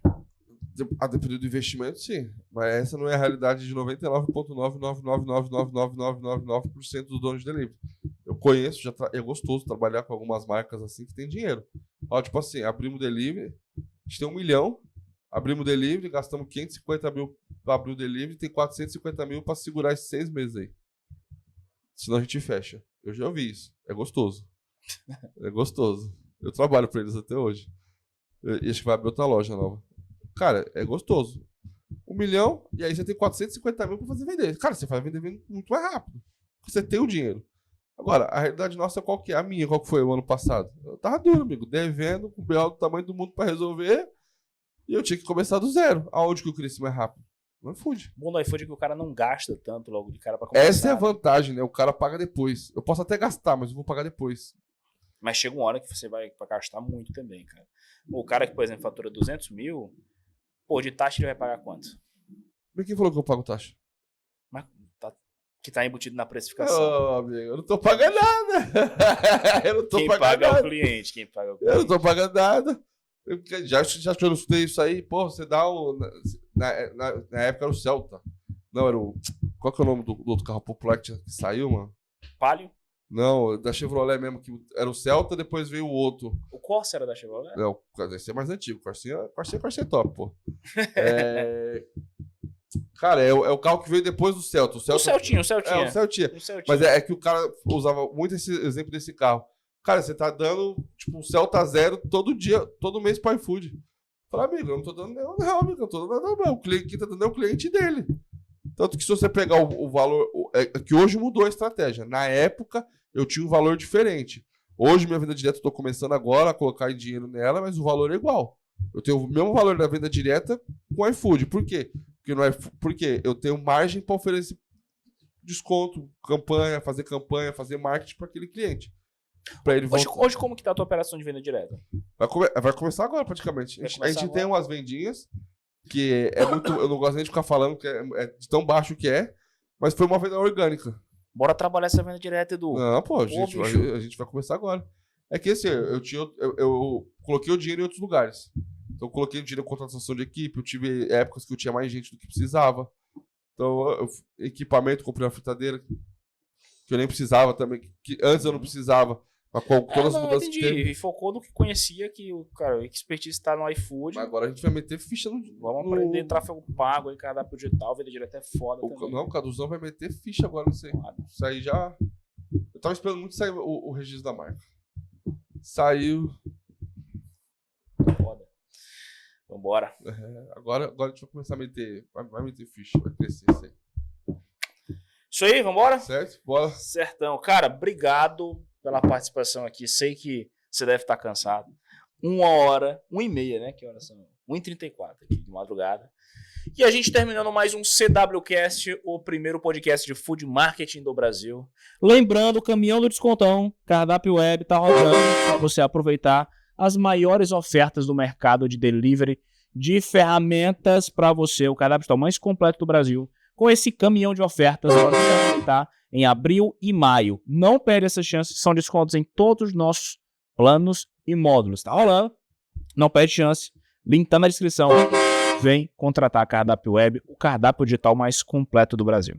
A depender do investimento, sim. Mas essa não é a realidade de 99,9999999% dos donos de delivery. Eu conheço, é gostoso trabalhar com algumas marcas assim que tem dinheiro. Ó, tipo assim, abrimos delivery, a gente tem 1 milhão, abrimos delivery, gastamos 550 mil para abrir o delivery, tem 450 mil para segurar esses 6 meses aí. Senão a gente fecha. Eu já ouvi isso. É gostoso. É gostoso. Eu trabalho para eles até hoje. E acho que vai abrir outra loja nova. Cara, é gostoso. 1 milhão, e aí você tem 450 mil para fazer vender. Cara, você faz vender muito mais rápido. Você tem o dinheiro. Agora, a realidade nossa qual que é? A minha, qual que foi o ano passado? Eu tava duro, amigo. Devendo, com o BO do tamanho do mundo para resolver. E eu tinha que começar do zero. Aonde que eu cresci mais rápido? No iFood. O bom do iFood é que o cara não gasta tanto logo de cara para começar. Essa é a vantagem, né? O cara paga depois. Eu posso até gastar, mas eu vou pagar depois. Mas chega uma hora que você vai gastar muito também, cara. O cara que, por exemplo, fatura 200 mil, pô, de taxa ele vai pagar quanto? Mas quem falou que eu pago taxa? Mas que tá embutido na precificação. Ô, amigo, eu não tô pagando nada. Eu não tô Quem pagando paga nada. é o cliente, quem paga é o cliente. Eu não tô pagando nada. Eu já escutei isso aí, pô, você dá o... Na época era o Celta. Não, era o... Qual que é o nome do outro carro popular que saiu, mano? Palio? Não, da Chevrolet mesmo, que era o Celta, depois veio o outro. O Corsa era da Chevrolet? Não, deve ser mais antigo. Corsinha é top, pô. Cara, é o carro que veio depois do Celta. O Celtinha. É, o Celtinha. Mas é que o cara usava muito esse exemplo desse carro. Cara, você tá dando, tipo, um Celta zero todo dia, todo mês pro iFood. Fala, amigo, eu não tô dando nenhum, não, amigo, eu tô dando nada, não. O cliente que tá dando é o cliente dele. Tanto que se você pegar o valor... que hoje mudou a estratégia. Na época, eu tinha um valor diferente. Hoje, minha venda direta, eu tô começando agora a colocar dinheiro nela, mas o valor é igual. Eu tenho o mesmo valor da venda direta com o iFood. Por quê? Porque eu tenho margem para oferecer desconto, fazer marketing para aquele cliente. Pra ele hoje, como que tá a tua operação de venda direta? Vai começar agora, praticamente. A gente agora? tem umas vendinhas que é muito... Eu não gosto nem de ficar falando que é de tão baixo que é, mas foi uma venda orgânica. Bora trabalhar essa venda direta, Edu. Não, pô, a gente vai começar agora. É que assim, eu coloquei o dinheiro em outros lugares. Então eu coloquei o dinheiro em contratação de equipe, eu tive épocas que eu tinha mais gente do que precisava. Então, equipamento, comprei uma fritadeira que eu nem precisava também, que antes eu não precisava. Mas com todas as mudanças que teve. E focou no que conhecia, que o cara, a expertise tá no iFood. Mas agora a gente vai meter ficha no... Vamos aprender tráfego pago, aí cardápio digital, venda direta é foda também. Não, o Caduzão vai meter ficha agora, não sei. Isso aí já... Eu tava esperando muito sair o registro da marca. Saiu. Foda. Vambora. Agora a gente vai começar a meter... Vai meter ficha, vai crescer isso aí. Isso aí, vambora? Certo? Bora. Certão. Cara, obrigado pela participação aqui. Sei que você deve estar cansado. 1h30, né? Que horas são? 1h34 aqui de madrugada. E a gente terminando mais um CWCast, o primeiro podcast de food marketing do Brasil. Lembrando, o caminhão do descontão, cardápio web, tá rodando para você aproveitar as maiores ofertas do mercado de delivery de ferramentas para você, o cardápio digital mais completo do Brasil. Com esse caminhão de ofertas, você vai aproveitar em abril e maio. Não perde essa chance, são descontos em todos os nossos planos e módulos. Tá rolando? Não perde chance. Link tá na descrição. vem contratar a Cardápio Web, o cardápio digital mais completo do Brasil.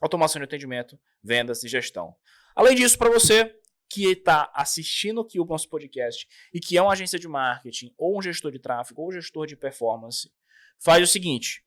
Automação de atendimento, vendas e gestão. Além disso, para você que está assistindo aqui o nosso podcast e que é uma agência de marketing, ou um gestor de tráfego, ou gestor de performance, faz o seguinte,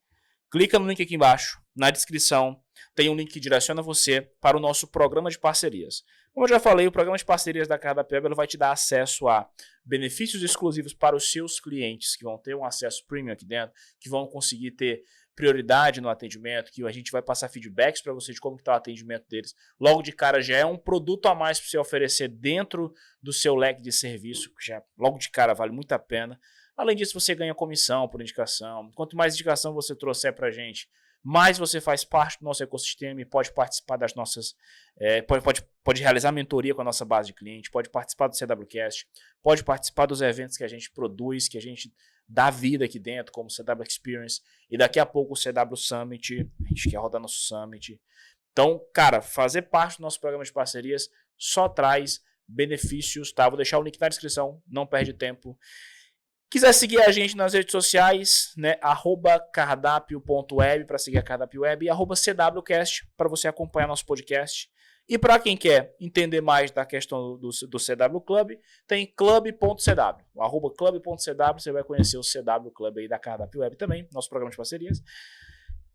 clica no link aqui embaixo, na descrição, tem um link que direciona você para o nosso programa de parcerias. Como eu já falei, o programa de parcerias da Cardápio Web vai te dar acesso a benefícios exclusivos para os seus clientes, que vão ter um acesso premium aqui dentro, que vão conseguir ter prioridade no atendimento, que a gente vai passar feedbacks para você de como está o atendimento deles. Logo de cara já é um produto a mais para você oferecer dentro do seu leque de serviço, que já logo de cara vale muito a pena. Além disso, você ganha comissão por indicação. Quanto mais indicação você trouxer para a gente, mais você faz parte do nosso ecossistema e pode participar das nossas... pode realizar mentoria com a nossa base de cliente, pode participar do CWCast, pode participar dos eventos que a gente produz, que a gente dá vida aqui dentro, como o CW Experience, e daqui a pouco o CW Summit, a gente quer rodar nosso Summit. Então, cara, fazer parte do nosso programa de parcerias só traz benefícios, tá? Vou deixar o link na descrição, não perde tempo. Quiser seguir a gente nas redes sociais, né? @cardápio.web para seguir a Cardápio Web e @CWCast para você acompanhar nosso podcast. E para quem quer entender mais da questão do CW Club, tem club.cw. O @club.cw, você vai conhecer o CW Club aí da Cardápio Web também, nosso programa de parcerias.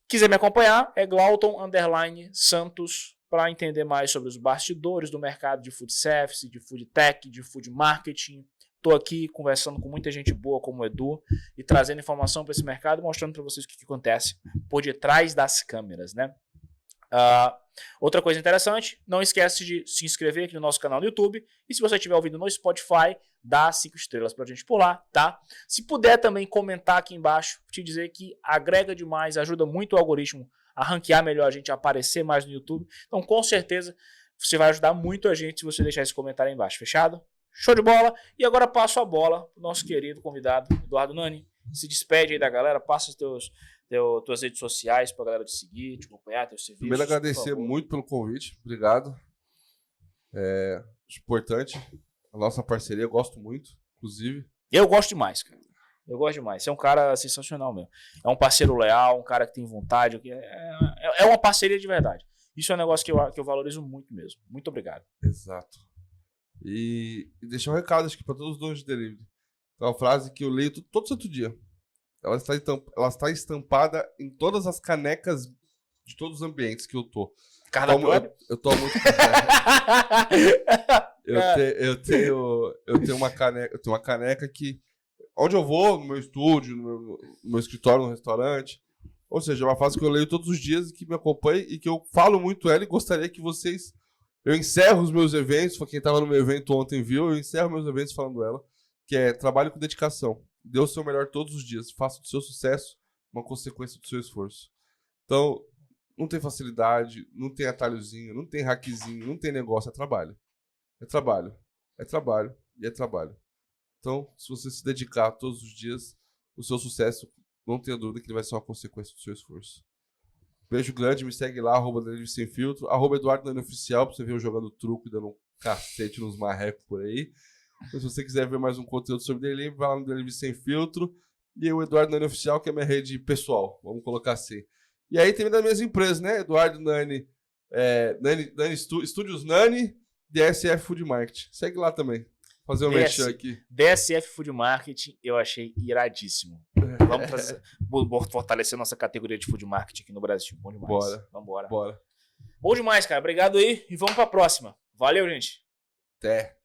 Quiser me acompanhar, é Glauton_Santos, para entender mais sobre os bastidores do mercado de food service, de food tech, de food marketing. Estou aqui conversando com muita gente boa como o Edu e trazendo informação para esse mercado, mostrando para vocês o que acontece por detrás das câmeras, né? Outra coisa interessante, não esquece de se inscrever aqui no nosso canal no YouTube e se você estiver ouvindo no Spotify, dá 5 estrelas pra gente por lá, tá? Se puder também comentar aqui embaixo, te dizer que agrega demais, ajuda muito o algoritmo a ranquear melhor a gente, a aparecer mais no YouTube. Então, com certeza, você vai ajudar muito a gente se você deixar esse comentário aí embaixo, fechado? Show de bola! E agora passo a bola pro nosso querido convidado, Eduardo Nani. Se despede aí da galera, passa os tuas redes sociais pra galera te seguir, te acompanhar, teus serviços. Primeiro agradecer muito pelo convite, obrigado. É importante a nossa parceria, eu gosto muito, inclusive. Eu gosto demais, cara. Eu gosto demais. Você é um cara sensacional mesmo. É um parceiro leal, um cara que tem vontade. É uma parceria de verdade. Isso é um negócio que eu valorizo muito mesmo. Muito obrigado. Exato. E deixar um recado aqui para todos os donos de delivery. É uma frase que eu leio todo santo dia. Ela está estampada em todas as canecas de todos os ambientes que eu tô. Eu tô muito. eu tenho uma caneca que onde eu vou, no meu estúdio, no meu escritório, no restaurante. Ou seja, é uma frase que eu leio todos os dias e que me acompanha e que eu falo muito ela e gostaria que vocês... Eu encerro os meus eventos, para quem estava no meu evento ontem viu, eu encerro meus eventos falando ela, que é trabalho com dedicação. Dê o seu melhor todos os dias. Faça do seu sucesso uma consequência do seu esforço. Então, não tem facilidade, não tem atalhozinho, não tem hackzinho, não tem negócio, é trabalho. É trabalho. É trabalho e é trabalho. Então, se você se dedicar todos os dias, o seu sucesso, não tenha dúvida que ele vai ser uma consequência do seu esforço. Beijo grande, me segue lá, @DeliverySemFiltro, @EduardoNaniOficial, pra você ver eu jogando truco e dando um cacete nos marrecos por aí. Então, se você quiser ver mais um conteúdo sobre delivery, vai lá no Delivery Sem Filtro. E o Eduardo Nani Oficial, que é minha rede pessoal, vamos colocar assim. E aí tem das minhas empresas, né? Eduardo Nani, Estúdios Nani, DSF Food Marketing. Segue lá também. Fazer um merchan aqui. DSF Food Marketing, eu achei iradíssimo. Vamos fortalecer nossa categoria de Food Marketing aqui no Brasil. Bom demais. Bora. Bom demais, cara. Obrigado aí e vamos pra próxima. Valeu, gente. Até.